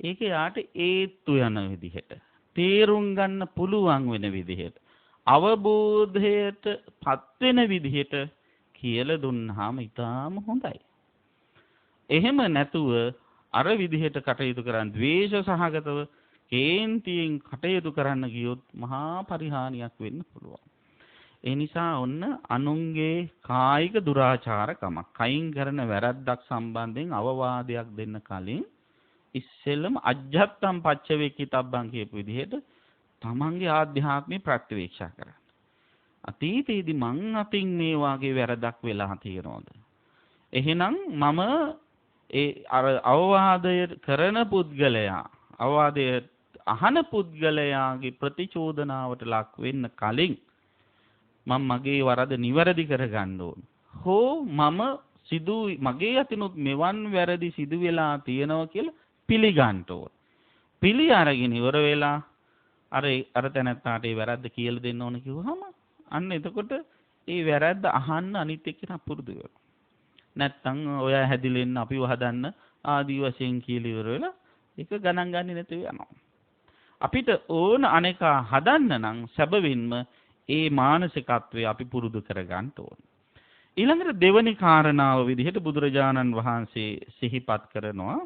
ඒක යාට ඒත්තු යන විදිහට තේරුම් ගන්න පුළුවන් වෙන විදිහට අවබෝධයට පත් වෙන විදිහට කියලා දුන්නාම ඊටාම හොඳයි. එහෙම නැතුව අර විදිහට කටයුතු කරන් ද්වේෂ සහගතව කේන්තියෙන් කටයුතු කරන්න ගියොත් මහා පරිහානියක් වෙන්න පුළුවන්. ඒ නිසා ඔන්න අනුන්ගේ කායික දුරාචාරකමක් කයින් කරන වැරද්දක් සම්බන්ධයෙන් අවවාදයක් දෙන්න කලින් ඉස්සෙල්ලම අජ්ජත්තම් පච්චවේකිතබ්බං කියපු විදිහට තමන්ගේ ආධ්‍යාත්මික ප්‍රතිවීක්ෂා කරන්න. අතීතයේදී මං අතින් මේ වාගේ වැරදක් වෙලා තියෙනවද? එහෙනම් මම ඒ අර අවවාදය කරන පුද්ගලයා අවවාදය අහන පුද්ගලයාගේ ප්‍රතිචෝදනාවට ලක් වෙන්න කලින් මම මගේ වරද නිවැරදි කරගන්න ඕන. හෝ මම මගේ අතිනුත් මෙවන් වැරදි සිදු වෙලා තියෙනවා කියලා පිළිගන්න ඕන. පිළි අරගෙන ඉවර වෙලා අර තැනත්තාට ඒ වැරද්ද කියලා දෙන්න ඕන කිව්වහම අන්න එතකොට ඒ වැරද්ද අහන්න අනිත් එක්කෙනා පුරුදු වෙනවා. නැත්තම් ඔයා හැදිලෙන්න අපිව හදන්න ආදී වශයෙන් කියලා ඉවර වෙලා ඒක ගණන් ගන්නේ නැතුව යනවා. අපිට ඕන අනේකා හදන්න නම් සැබවින්ම ඒ මානසිකත්වය අපි පුරුදු කරගන්න ඕන. ඊළඟට දෙවනි කාරණාව විදිහට බුදුරජාණන් වහන්සේ සිහිපත් කරනවා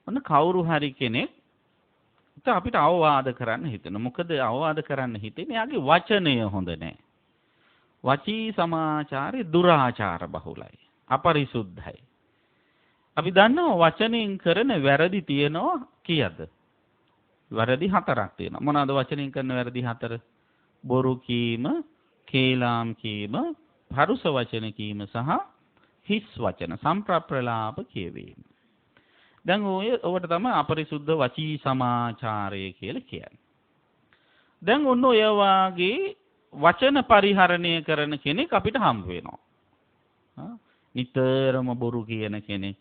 ඔන්න කවුරු හරි කෙනෙක් අපිට අවවාද කරන්න හිතෙන. මොකද අවවාද කරන්න හිතෙන්නේ එයාගේ වචනය හොඳ නැහැ. වචී සමාචාරේ දුරාචාර බහුලයි. අපරිසුද්ධයි. අපි දන්නවා වචනෙන් කරන වැරදි තියෙනවා කීයද? වැරදි 4ක් තියෙනවා. මොනවාද වචනෙන් කරන වැරදි 4? බොරු කීම, කේලාම් කීම, පරුස වචන කීම සහ හිස් වචන සම්ප්‍රප්‍රලාප කියවීම. දැන් ඔකට තමයි අපරිසුද්ධ වචී සමාචාරය කියලා කියන්නේ. දැන් ඔන්න ඔය වාගේ වචන පරිහරණය කරන කෙනෙක් අපිට හම්බ වෙනවා. නිතරම බොරු කියන කෙනෙක්.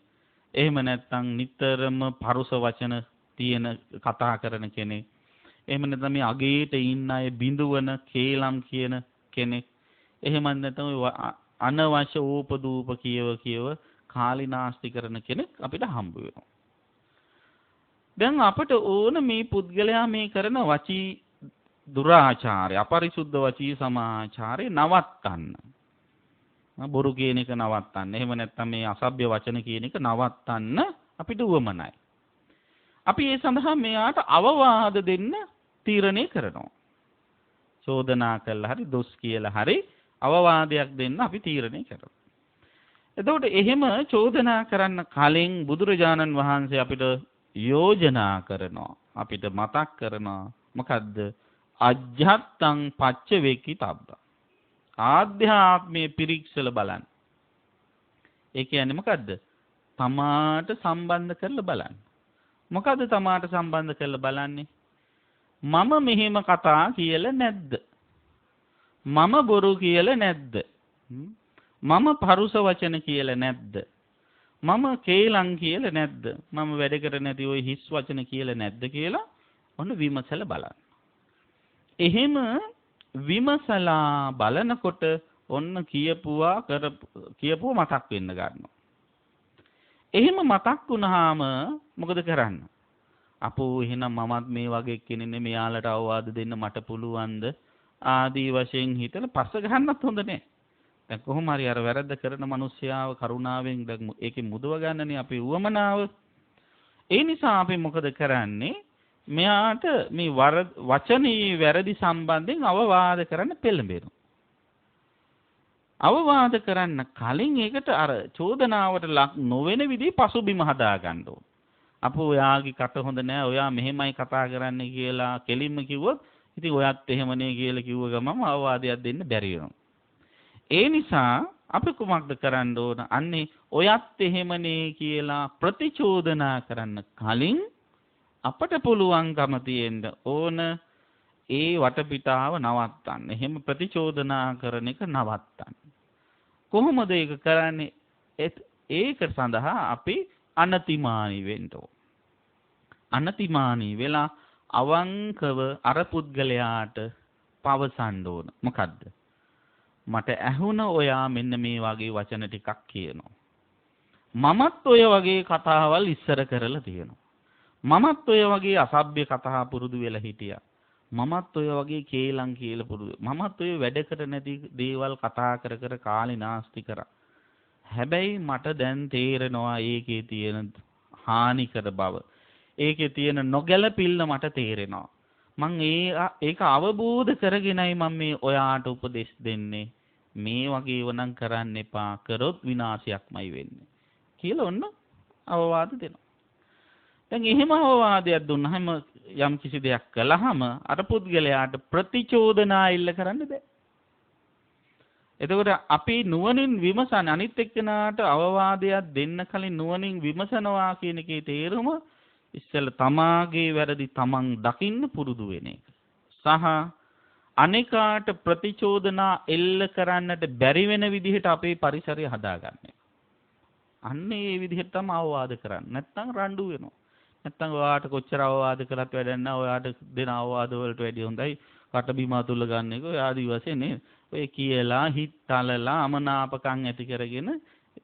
එහෙම නැත්නම් නිතරම පරුස වචන තියෙන කතා කරන කෙනෙක්. එහෙම නැත්නම් මේ අගේට ඉන්න අය බිඳුවන කේලම් කියන කෙනෙක්. එහෙම නැත්නම් අනවශ්‍ය ඕපදූප කියව කාලිනාස්ති කරන කෙනෙක් අපිට හම්බ වෙනවා. දැන් අපට ඕන මේ පුද්ගලයා මේ කරන වචී දුරාචාරය අපරිසුද්ධ වචී සමාචාරය නවත්තන්න. බොරු කියන එක නවත්තන්න. එහෙම නැත්නම් මේ අසභ්‍ය වචන කියන එක නවත්තන්න අපිට උවමනයි. අපි ඒ සඳහා මෙයාට අවවාද දෙන්න තීරණය කරනවා. චෝදනා කළා හරි දොස් කියලා හරි අවවාදයක් දෙන්න අපි තීරණය කරනවා. එතකොට එහෙම චෝදනා කරන්න කලින් බුදුරජාණන් වහන්සේ අපිට යෝජනා කරනවා. අපිට මතක් කරනවා මොකද්ද? අජ්ජත්තං පච්ච වේකි තබ්බ. ආධ්‍යාත්මයේ පිරික්සල බලන්න. ඒ කියන්නේ මොකද්ද? තමාට සම්බන්ධ කරලා බලන්න. මොකද්ද තමාට සම්බන්ධ කරලා බලන්නේ? මම මෙහෙම කතා කියලා නැද්ද? මම බොරු කියලා නැද්ද? මම පරුස වචන කියලා නැද්ද? මම කේලම් කියලා නැද්ද? මම වැඩ කර නැති ওই හිස් වචන කියලා නැද්ද කියලා ඔන්න විමසලා බලන්න. එහෙම විමසලා බලනකොට ඔන්න කියපුවා මතක් වෙන්න ගන්නවා. එහෙම මතක් වුණාම මොකද කරන්න? අපෝ එහෙනම් මමත් මේ වගේ කෙනෙක් මෙයාලට අවවාද දෙන්න මට පුළුවන්ද? ආදී වශයෙන් හිතලා පස්ස ගන්නත් හොඳ නෑ. දැන් කොහොම හරි අර වැරද්ද කරන මිනිස්යාව කරුණාවෙන් දැන් ඒකේ මුදව ගන්නනේ අපේ උවමනාව. ඒ නිසා අපි මොකද කරන්නේ? මෙයාට මේ වචනේ වැරදි සම්බන්ධයෙන් අවවාද කරන්න පෙළඹෙනවා. අවවාද කරන්න කලින් ඒකට අර චෝදනාවට ලක් නොවන විදිහ පසුබිම හදා ගන්න ඕන. අපෝ ඔයාගේ කට හොඳ නෑ, ඔයා මෙහෙමයි කතා කරන්නේ කියලා කෙලින්ම කිව්වොත් ඉතින් ඔයත් එහෙමනේ කියලා කිව්ව ගමම අවවාදයක් දෙන්න බැරි වෙනවා. ඒ නිසා අපි කුමක්ද කරන්න ඕන? අන්නේ ඔයත් එහෙමනේ කියලා ප්‍රතිචෝදනා කරන්න කලින් අපට පුළුවන්කම තියෙන්න ඕන ඒ වටපිටාව නවත්තන්න. එහෙම ප්‍රතිචෝදනා කරන එක නවත්තන්න. කොහොමද ඒක කරන්නේ? ඒක සඳහා අපි අනතිමානී වෙන්න ඕන. අනතිමානී වෙලා අවංකව අර පුද්ගලයාට පවසන්න ඕන. මොකද්ද? මට ඇහුණ ඔයා මෙන්න මේ වගේ වචන ටිකක් කියනවා. මමත් ඔය වගේ කතාවල් ඉස්සර කරලා තියෙනවා. මමත් ඔය වගේ අසභ්‍ය කතා පුරුදු වෙලා හිටියා. මමත් ඔය වගේ කේලම් කියලා පුරුදු. මමත් ඔය වැඩ කර නැති දේවල් කතා කර කර කාලේ නාස්ති කරා. හැබැයි මට දැන් තේරෙනවා ඒකේ තියෙන හානිකර බව. ඒකේ තියෙන නොගැලපිල්ල මට තේරෙනවා. මං ඒක අවබෝධ කරගෙනයි මම මේ ඔයාට උපදෙස් දෙන්නේ. මේ වගේ වණන් කරන්න එපා. කරොත් විනාශයක්මයි වෙන්නේ. කියලා ඔන්න අවවාද දෙනවා. දැන් එහෙම අවවාදයක් දුන්නාම යම් කිසි දෙයක් කළාම අර පුද්ගලයාට ප්‍රතිචෝදනා ඉල්ල කරන්න බෑ. එතකොට අපි නුවණින් විමසන අනිත් එක්කෙනාට අවවාදයක් දෙන්න කලින් නුවණින් විමසනවා කියන එකේ තේරුම ඉස්සෙල්ලා තමාගේ වැරදි තමන් දකින්න පුරුදු වෙන එක. සහ අනිකාට ප්‍රතිචෝදනා එල්ල කරන්නට බැරි වෙන විදිහට අපේ පරිසරය හදාගන්න එක. අන්න ඒ විදිහට තමයි අවවාද කරන්නේ. නැත්තම් රණ්ඩු වෙනවා. නැත්තම් ඔයාට කොච්චර අවවාද කළත් වැඩක් නැහැ. ඔයාට දෙන අවවාද වලට වැඩිය හොඳයි කට බිම අතුල්ල ගන්න එක. ඔය ආදි වශයෙන් නේ. ඔය කියලා හිතලලා අමනාපකම් ඇති කරගෙන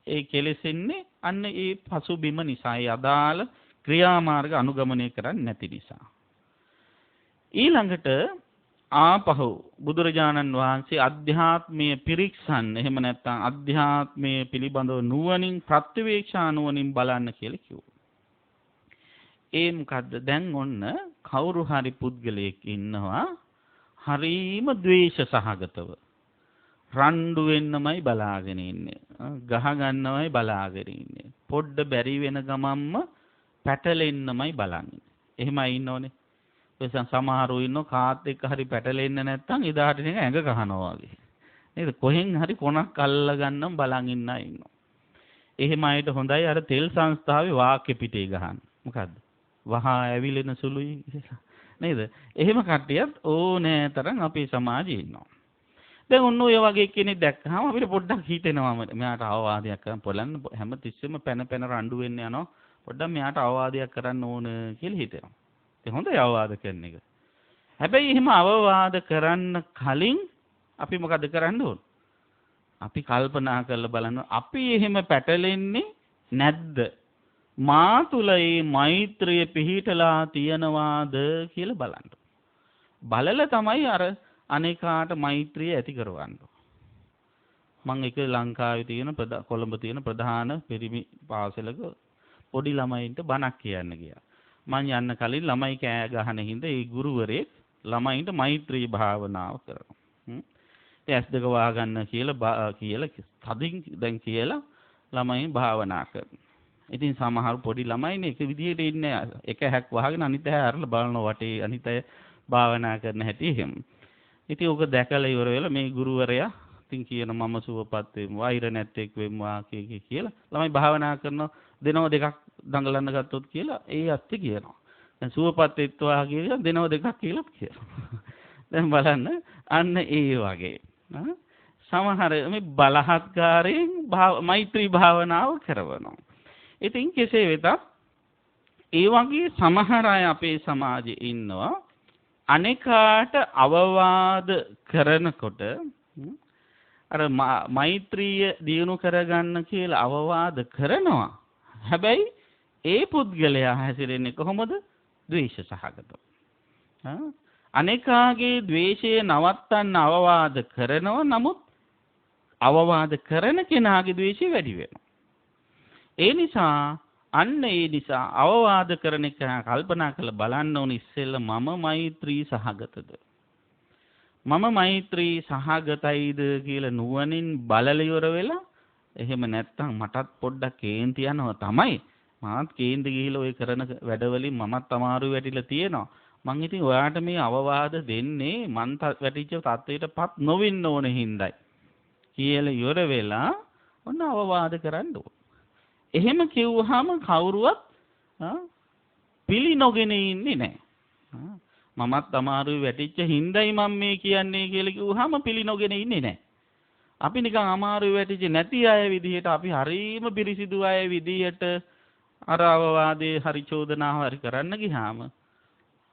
ඒ කෙලෙසෙන්නේ අන්න ඒ පසුබිම නිසා. ඒ අදාළ ක්‍රියාමාර්ග අනුගමනය කරන්නේ නැති නිසා. ඊළඟට ආපහු බුදුරජාණන් වහන්සේ අධ්‍යාත්මයේ පිරික්සන්න, එහෙම නැත්නම් අධ්‍යාත්මයේ පිළිබඳව නුවණින් ප්‍රත්‍යවේක්ෂා නුවණින් බලන්න කියලා කිව්වා. ඒ මොකද්ද? දැන් ඔන්න කවුරු හරි පුද්ගලයෙක් ඉන්නවා හරීම ද්වේෂ සහගතව. රණ්ඩු වෙන්නමයි බලාගෙන ඉන්නේ. ගහ ගන්නමයි බලාගෙන ඉන්නේ. පොඩ්ඩ බැරි වෙන ගමම්ම පැටලෙන්නමයි බලන්නේ. එහෙමයි ඉන්නෝනේ. සමහරව ඉන්නෝ කාත් එක්ක හරි පැටලෙන්න නැත්නම් එදාට නිකන් ඇඟ ගහනවා වගේ. නේද? කොහෙන් හරි කොනක් අල්ල ගන්නම් බලන් ඉන්න ඉන්නවා. එහෙම අයට හොඳයි අර තෙල් සංස්ථාවේ වාක්‍ය පිටේ ගහන්න. මොකද්ද? වහා ඇවිලෙන සුළුයි කියලා. නේද? එහෙම කට්ටියත් ඕනෑ තරම් අපේ සමාජයේ ඉන්නවා. දැන් ඔන්න ඔය වගේ කෙනෙක් දැක්කහම අපිට පොඩ්ඩක් හිතෙනවා මෙයාට අවවාදයක් කරන්න පොළන්න හැම තිස්සෙම පැන රණ්ඩු වෙන්න යනවා. පොඩ්ඩක් මෙයාට අවවාදයක් කරන්න ඕන කියලා හිතෙනවා. ඒ හොඳයි අවවාද කරන එක. හැබැයි එහෙම අවවාද කරන්න කලින් අපි මොකද කරන්න ඕන? අපි කල්පනා කරලා බලන්න අපි එහෙම පැටලෙන්නේ නැද්ද? මා තුල මේ මෛත්‍රිය පිහිටලා තියනවාද කියලා බලන්න. බලලා තමයි අර අනේකාට මෛත්‍රිය ඇති කරවන්න. මම එක ලංකාවේ තියෙන කොළඹ තියෙන ප්‍රධාන පිරිමි පාසලක පොඩි ළමයින්ට බණක් කියන්න ගියා. මං යන්න කලින් ළමයි කෑ ගහන හින්දා ඒ ගුරුවරයෙක් ළමයින්ට මෛත්‍රී භාවනාව කරනවා. ඇස් දෙක වහගන්න කියලා තදින් දැන් කියලා ළමයි භාවනා කරනවා. ඉතින් සමහර පොඩි ළමයිනේ එක විදිහට ඉන්නේ එක හැක් වහගෙන අනිත් හැය අරලා බලන වටේ අනිත් අය භාවනා කරන හැටි එහෙම. ඉතින් ඕක දැකලා ඉවර වෙලා මේ ගුරුවරයා ඉතින් කියන මම සුවපත් වෙමු වෛර නැත්තේක් වෙමු කියලා ළමයි භාවනා කරන දෙනව දෙකක් දඟලන්න ගත්තොත් කියලා ඒ අත්ති කියනවා. දැන් සුවපත් වෙත්වා කියලා දෙනව දෙකක් කියලා කියනවා. දැන් බලන්න අන්න ඒ වගේ සමහර මේ බලහත්කාරයෙන් මෛත්‍රී භාවනාව කරනවා. ඉතින් කෙසේ වෙතත් ඒ වගේ සමහර අය අපේ සමාජයේ ඉන්නවා අනේකාට අවවාද කරනකොට අර මෛත්‍රිය දියුණු කරගන්න කියලා අවවාද කරනවා. හැබැයි ඒ පුද්ගලයා හැසිරෙන්නේ කොහොමද? ද්වේෂ සහගතව. අනේකාගේ ද්වේෂය නවත්තන්න අවවාද කරනවා. නමුත් අවවාද කරන කෙනාගේ ද්වේෂය වැඩි වෙනවා. ඒ නිසා අවවාද කරන එක කල්පනා කරලා බලන්න ඕනේ ඉස්සෙල්ලා මම මෛත්‍රී සහගතද? මම මෛත්‍රී සහගතයිද කියලා නුවණින් බලලා ඉවර වෙලා එහෙම නැත්තම් මටත් පොඩ්ඩක් කේන්ති යනවා තමයි. මාත් කේන්ති ගිහිල්ලා ඔය කරන වැඩවලින් මමත් අමාරු වෙටිලා තියෙනවා. මං ඉතින් ඔයාට මේ අවවාද දෙන්නේ මං වැටිච්ච තත්ත්වයටපත් නොවෙන්න ඕන හින්දායි කියලා ඉවර වෙලා ඔන්න අවවාද කරන්න ඕන. එහෙම කිව්වහම කවුරුවත් පිළි නොගෙන ඉන්නේ නැහැ. මමත් අමාරුයි වැටිච්ච හින්දායි මම මේ කියන්නේ කියලා කිව්වහම පිළි නොගෙන ඉන්නේ නැහැ. අපි නිකන් අමාරුයි වැටිච්ච නැති අය විදිහට අපි හරීම පිරිසිදු අය විදිහට අර අවවාදේ හරි චෝදනාව හරි කරන්න ගියාම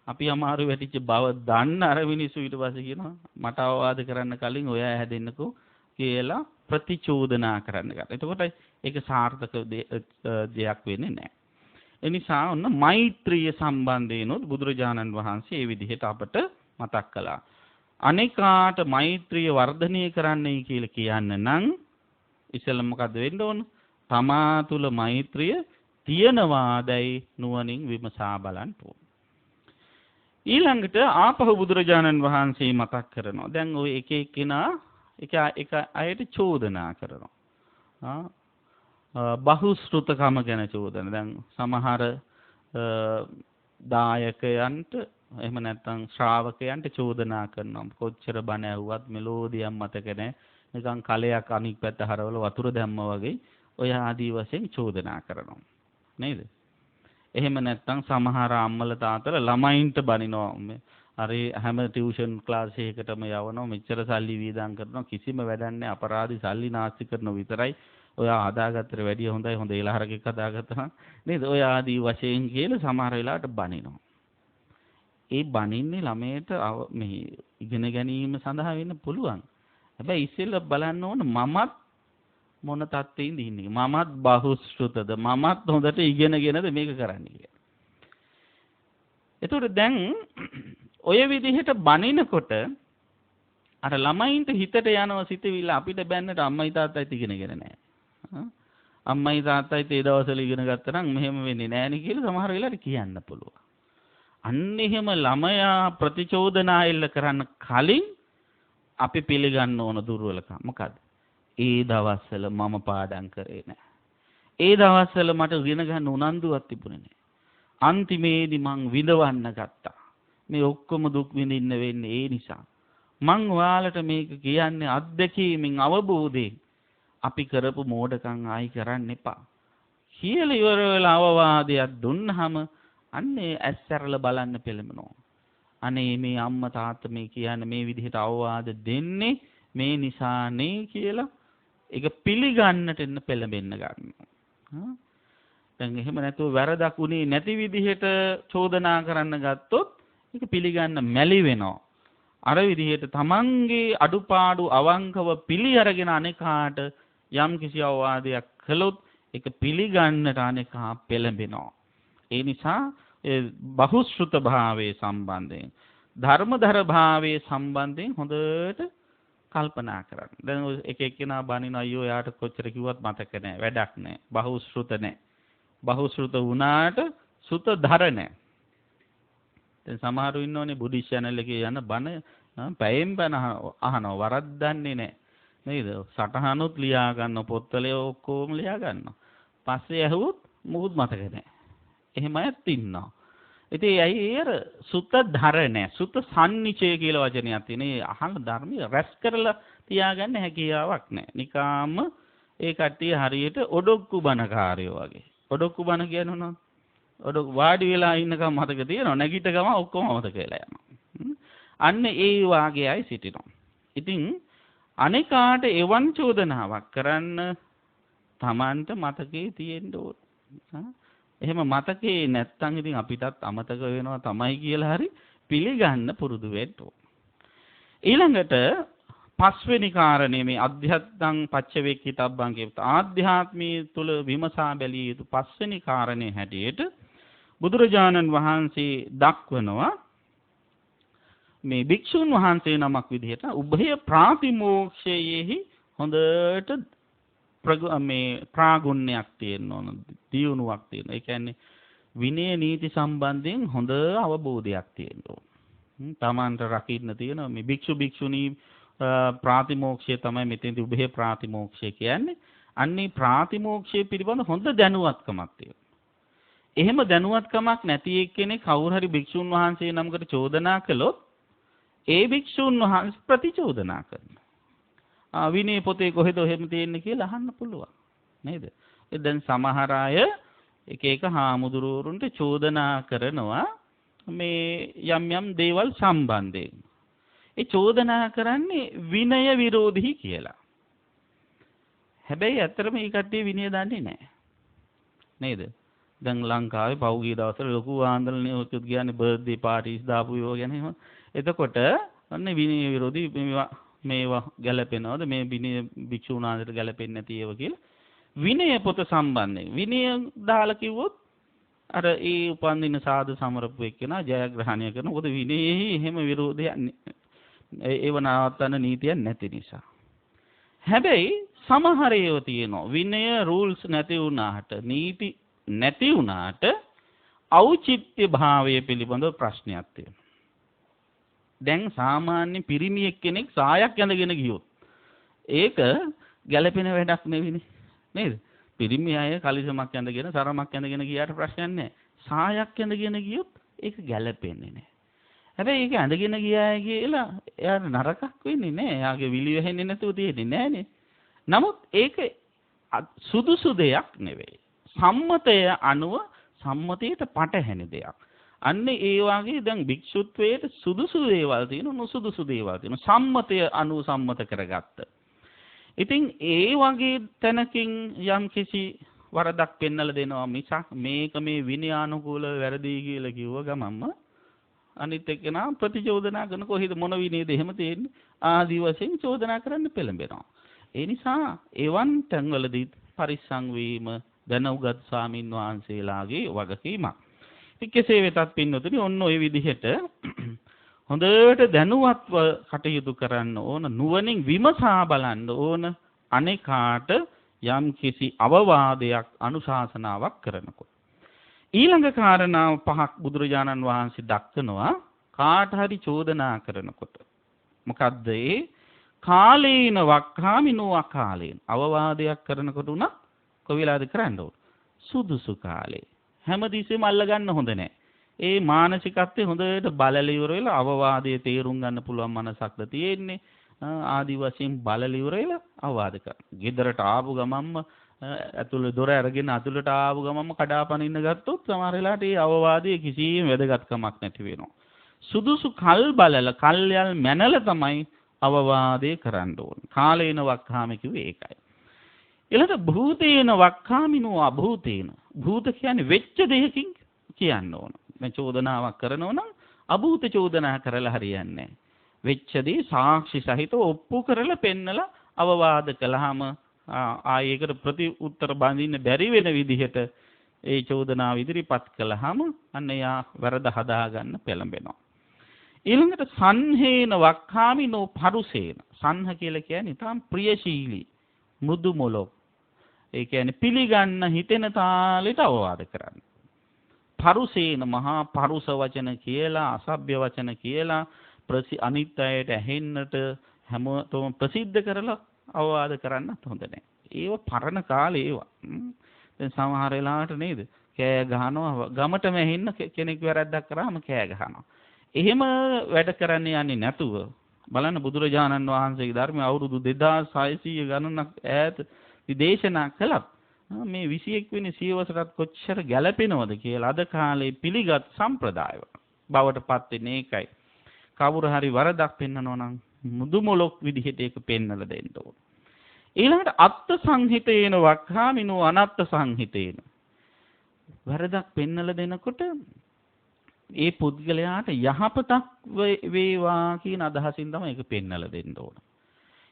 අපි අමාරු වැටිච්ච බව දන්න අර මිනිස්සු ඊට පස්සේ කියනවා මට අවවාද කරන්න කලින් ඔයා හැදෙන්නකෝ කියලා ප්‍රතිචෝදනා කරන්න ගන්න. එතකොට ඒක සාර්ථක දෙයක් වෙන්නේ නැහැ. ඒ නිසා ඔන්න මෛත්‍රිය සම්බන්ධයෙන්ොත් බුදුරජාණන් වහන්සේ මේ විදිහට අපට මතක් කළා. අනේකාට මෛත්‍රිය වර්ධනය කරන්නයි කියලා කියන්න නම් ඉස්සෙල්ලා මොකද වෙන්න ඕන? තමා තුල මෛත්‍රිය තියනවාදයි නුවණින් විමසා බලන්න ඕන. ඊළඟට ආපහු බුදුරජාණන් වහන්සේ මතක් කරනවා. දැන් ওই එක එක්කෙනා එක අයට චෝදනා කරනවා. බහුශ්‍රුතකම ගැන චෝදන. දැන් සමහර දායකයන්ට එහෙම නැත්නම් ශ්‍රාවකයන්ට චෝදනා කරනවා. කොච්චර බණ ඇහුවත් මෙලෝදියක් මතක නැහැ. නිකන් කලයක් අනික් පැත්ත හරවල වතුර දැම්මා වගේ ඔය ආදී වශයෙන් චෝදනා කරනවා. නේද? එහෙම නැත්නම් සමහර අම්මලා තාත්තලා ළමයින්ට බනිනවා. අර හැම ටියුෂන් ක්ලාස් එකකටම යවනවා මෙච්චර සල්ලි වීදම් කරනවා කිසිම වැඩක් නැහැ අපරාධි සල්ලි නාස්ති කරනවා විතරයි. ඔයා හදාගත්තට වැඩිය හොඳයි හොඳ එලහරකෙක් හදාගත්තා නේද? ඔය ආදී වශයෙන් කියලා සමහර වෙලාවට බනිනවා. ඒ බනින්නේ ළමයට මේ ඉගෙන ගැනීම සඳහා වෙන්න පුළුවන්. හැබැයි ඉස්සෙල්ලා බලන්න ඕන මමත් මොන තත්ත්වෙින්ද ඉන්නේ. මමත් බහුශ්‍රුතද මමත් හොඳට ඉගෙනගෙනද මේක කරන්නේ කියලා. ඒතකොට දැන් ඔය විදිහට බනිනකොට අර ළමයින්ට හිතට යනවා සිතවිල්ල අපිට බැන්නට අම්මයි තාත්තයි ඉගෙනගෙන නැහැ. අම්මයි තාත්තයි ඒ දවස්වල ඉගෙන ගත්තා නම් මෙහෙම වෙන්නේ නැහැ නේ කියලා සමහර වෙලාවට කියන්න පුළුවන්. අන්න එහෙම ළමයා ප්‍රතිචෝදනා එල්ල කරන්න කලින් අපි පිළිගන්න ඕන දුර්වලකම මොකද්ද? ඒ දවස්වල මම පාඩම් කරේ නැහැ. ඒ දවස්වල මට ඉගෙන ගන්න උනන්දුවක් තිබුණේ නැහැ. අන්තිමේදී මං විඳවන්න ගත්තා. මේ ඔක්කොම දුක් විඳින්න වෙන්නේ ඒ නිසා. මං ඔයාලට මේක කියන්නේ අත්දැකීමෙන් අවබෝධයෙන් අපි කරපු මෝඩකම් ආයි කරන්න එපා. කියලා ඉවර වෙලා අවවාදයක් දුන්නාම අන්නේ ඇස්සරලා බලන්න පෙළඹෙනවා. අනේ මේ අම්මා තාත්තා මේ කියන්නේ මේ විදිහට අවවාද දෙන්නේ මේ නිසානේ කියලා ඒක පිළිගන්නට එන්න පෙළඹෙන්න ගන්නවා. දැන් එහෙම නැතුව වැරදක් උනේ නැති විදිහට චෝදනා කරන්න ගත්තොත් ඒක පිළිගන්න මැලි වෙනවා. අර විදිහට තමන්ගේ අඩුපාඩු අවංකව පිළි අරගෙන අනේකාට යම් කිසි අවවාදයක් කළොත් ඒක පිළිගන්නට අනේකා පෙළඹෙනවා. ඒ නිසා බහුශ්‍රුත භාවයේ සම්බන්ධයෙන් ධර්මදර භාවයේ සම්බන්ධයෙන් හොඳට කල්පනා කරන්න. දැන් එක එක්කෙනා බනින අයියෝ යාට කොච්චර කිව්වත් මතක නැහැ. වැඩක් නැහැ. බහුශ්‍රුත නැහැ. බහුශ්‍රුත වුණාට සුත ධර නැහැ. දැන් සමහරු ඉන්නෝනේ බුද්ධිස් channel එකේ යන බණ පැයෙන් බණ අහනවා වරද්දන්නේ නැහැ. නේද? සටහනුත් ලියා ගන්න පොත්වල ඔක්කොම ලියා ගන්නවා. පස්සේ ඇහුවොත් මොකුත් මතක නැහැ. එහෙම අයත් ඉන්නවා. ඉතින් ඇයි අර සුත ධරණ සුත සම්නිචය කියලා වචනයක් තියෙන. ඒ අහන ධර්මයේ රැස් කරලා තියාගන්න හැකියාවක් නැහැ. නිකාම ඒ කට්ටිය හරියට ඔඩොක්කු බණකාරයෝ වගේ. ඔඩොක්කු බණ කියන්නේ මොනවද? ඔඩොක්කු වාඩි වෙලා ඉන්නකම් මතක තියෙනවා. නැගිට ගම ඔක්කොම මතක වෙලා යනවා. අන්න ඒ වාගේ අය සිටිනවා. ඉතින් අනේකාට එවන් චෝදනාවක් කරන්න Tamanට මතකේ තියෙන්න ඕන. එහෙම මතකේ නැත්තම් ඉතින් අපිටත් අමතක වෙනවා තමයි කියලා හරි පිළිගන්න පුරුදු වෙන්න ඕන. ඊළඟට පස්වෙනි කාරණේ මේ අධ්‍යාත්මං පච්චවේක්ඛිතබ්බං කියපත ආධ්‍යාත්මී තුල විමසා බැලිය යුතු පස්වෙනි කාරණේ හැටියට බුදුරජාණන් වහන්සේ දක්වනවා මේ භික්ෂුන් වහන්සේ නමක් විදිහට උභය ප්‍රාතිමෝක්ෂයේහි හොඳට මේ ප්‍රාගුණ්‍යයක් තියෙන්න ඕන දියුණුවක් තියෙනවා. ඒ කියන්නේ විනය නීති සම්බන්ධයෙන් හොඳ අවබෝධයක් තියෙන්න ඕන. තමන්ට රකින්න තියෙන මේ භික්ෂු භික්ෂුණී ප්‍රාතිමෝක්ෂය තමයි මෙතෙන්දී උභය ප්‍රාතිමෝක්ෂය කියන්නේ. අන්නේ ප්‍රාතිමෝක්ෂය පිළිබඳ හොඳ දැනුවත්කමක් තියෙනවා. එහෙම දැනුවත්කමක් නැති එක්කෙනෙක් කවුරු හරි භික්ෂුන් වහන්සේ නමකට චෝදනා කළොත් ඒ භික්ෂුන් වහන්සේ ප්‍රතිචෝදනා කරනවා. විනය පොතේ කොහෙද එහෙම තියෙන්නේ කියලා අහන්න පුළුවන්. නේද? දැන් සමහර අය එක එක හාමුදුරුවරුන්ට චෝදනා කරනවා මේ යම් යම් දේවල් සම්බන්ධයෙන්. ඒ චෝදනා කරන්නේ විනය විරෝධී කියලා. හැබැයි ඇත්තටම මේ කට්ටිය විනය දන්නේ නැහැ. නේද? දැන් ලංකාවේ පෞගිය දවස්වල ලොකු ආන්දෝලනයක් ඔච්චර කියන්නේ බර්ත්ඩේ පාටිස් දාපු ඒවා ගැන එහෙම. එතකොට අන්නේ විනය විරෝධී මේවා ගැලපෙනවද මේ විනය භික්ෂුණාන්දට ගැලපෙන්නේ නැති ඒවා කියලා විනය පොත සම්බන්ධයෙන් විනය දාලා කිව්වොත් අර ඒ උපන්දින සාදු සමරපු එක්කෙනා ජයග්‍රහණය කරන මොකද විනයෙහි එහෙම විරෝධයක් ඒව නවත්තන නීතියක් නැති නිසා. හැබැයි සමහර ඒවා තියෙනවා විනය රූල්ස් නැති වුණාට නීති නැති වුණාට ඖචිත්‍ය භාවය පිළිබඳව ප්‍රශ්නයක් තියෙනවා. දැන් සාමාන්‍ය පිරිමි එක්කෙනෙක් සායක් ඇඳගෙන ගියොත් ඒක ගැළපෙන වැඩක් නෙවෙයිනේ නේද? පිරිමි අය කලිසමක් ඇඳගෙන සරමක් ඇඳගෙන ගියාට ප්‍රශ්නයක් නැහැ. සායක් ඇඳගෙන ගියොත් ඒක ගැළපෙන්නේ නැහැ. හැබැයි ඒක ඇඳගෙන ගියාය කියලා එයාට නරකක් වෙන්නේ නැහැ. එයාගේ විලි වෙහෙන්නේ නැතුව තියෙන්නේ නැහනේ. නමුත් ඒක සුදුසු දෙයක් නෙවෙයි. සම්මතය අනුව සම්මතයට පටහැනි දෙයක්. අන්න ඒ වගේ දැන් භික්ෂුත්වයට සුදුසු දේවල් තියෙනවා නුසුදුසු දේවල් තියෙනවා. සම්මතය අනුව සම්මත කරගත්ත. ඉතින් ඒ වගේ තැනකින් යම් කිසි වරදක් පෙන්නලා දෙනවා මිසක් මේක මේ විනයානුකූල වැරදි කියලා කිව්ව ගමන්ම අනිත් එක්කෙනා ප්‍රතිචෝදනා කරන කොහෙද මොන විනයද එහෙම තියෙන්නේ ආදි වශයෙන් චෝදනා කරන්න පෙළඹෙනවා. ඒ නිසා එවන් තැන්වලදී පරිස්සම් වීම දැනුගත් ස්වාමින් වහන්සේලාගේ වගකීමක්. කෙසේ වෙතත් පින්නතුනි ඔන්න ඔය විදිහට හොඳට දැනුවත්ව කටයුතු කරන්න ඕන නුවණින් විමසා බලන්න ඕන අනේකාට යම් කිසි අවවාදයක් අනුශාසනාවක් කරනකොට. ඊළඟ කාරණාව පහක් බුදුරජාණන් වහන්සේ දක්වනවා කාට හරි චෝදනා කරනකොට. මොකද්ද ඒ? කාලේන වක්ඛාමිනෝ අකාලේන අවවාදයක් කරනකොට උනත් කොවිලාද කරන්න ඕන? සුදුසු කාලේ. හැමදෙස්සෙම අල්ල ගන්න හොඳ නැහැ. ඒ මානසිකත්වයේ හොඳට බලලා ඉවර වෙලා අවවාදයේ තේරුම් ගන්න පුළුවන් මනසක්ද තියෙන්නේ. ආදි වශයෙන් බලලා ඉවර වෙලා අවවාද කරන. ගෙදරට ආපු ගමන්ම ඇතුළේ දොර අරගෙන ඇතුළට ආපු ගමන්ම කඩාපනින්න ගත්තොත් සමහර වෙලාවට ඒ අවවාදයේ කිසිම වැදගත්කමක් නැති වෙනවා. සුදුසු කල් බලලා කල්යල් මැනලා තමයි අවවාදේ කරන්න ඕනේ. කාලේන වක්ඛාම කිව්වේ ඒකයි. ඊළඟ භූතේන වක්ඛාමිනෝ අභූතේන. භූත කියන්නේ වෙච්ච දෙයකින් කියන්න ඕන. දැන් චෝදනාවක් කරනවා නම් අභූත චෝදනා කරලා හරියන්නේ නැහැ. වෙච්ච දේ සාක්ෂි සහිතව ඔප්පු කරලා පෙන්නලා අවවාද කළාම ආයේකට ප්‍රති උත්තර බඳින්න බැරි වෙන විදිහට ඒ චෝදනාව ඉදිරිපත් කළාම අන්න යා වරද හදා ගන්න පෙළඹෙනවා. ඊළඟට සංහේන වක්ඛාමිනෝ පරුසේන. සංහ කියලා කියන්නේ තාම ප්‍රියශීලී මෘදු මොලොක්. ඒ කියන්නේ පිළිගන්න හිතෙන තාලෙට අවවාද කරන්න. පරුසේන මහා පරුස වචන කියලා අසභ්‍ය වචන කියලා අනිත් අයට ඇහෙන්නට හැමෝටම ප්‍රසිද්ධ කරලා අවවාද කරන්නත් හොඳ නැහැ. ඒව පරණ කාලේ ඒවා. දැන් සමහර වෙලාවට නේද? කෑ ගහනවා ගමටම ඇහෙන්න කෙනෙක් වැරද්දක් කරාම කෑ ගහනවා. එහෙම වැඩ කරන්නේ යන්නේ නැතුව බලන්න බුදුරජාණන් වහන්සේගේ ධර්මය අවුරුදු 2600 ගණනක් ඈත විදේශනා කළා. මේ 21 වෙනි සියවසටත් කොච්චර ගැළපෙනවද කියලා අද කාලේ පිළිගත් සම්ප්‍රදාය බවට පත් වෙන්නේ ඒකයි. කවුරු හරි වරදක් පෙන්නනවා නම් මුදුමොලොක් විදිහට ඒක පෙන්නලා දෙන්න ඕන. ඊළඟට අත්ත් සංහිතේන වක්ඛාමිනෝ අනත්ත් සංහිතේන. වරදක් පෙන්නලා දෙනකොට ඒ පුද්ගලයාට යහපතක් වේවා කියන අදහසින් තමයි ඒක පෙන්නලා දෙන්න ඕන.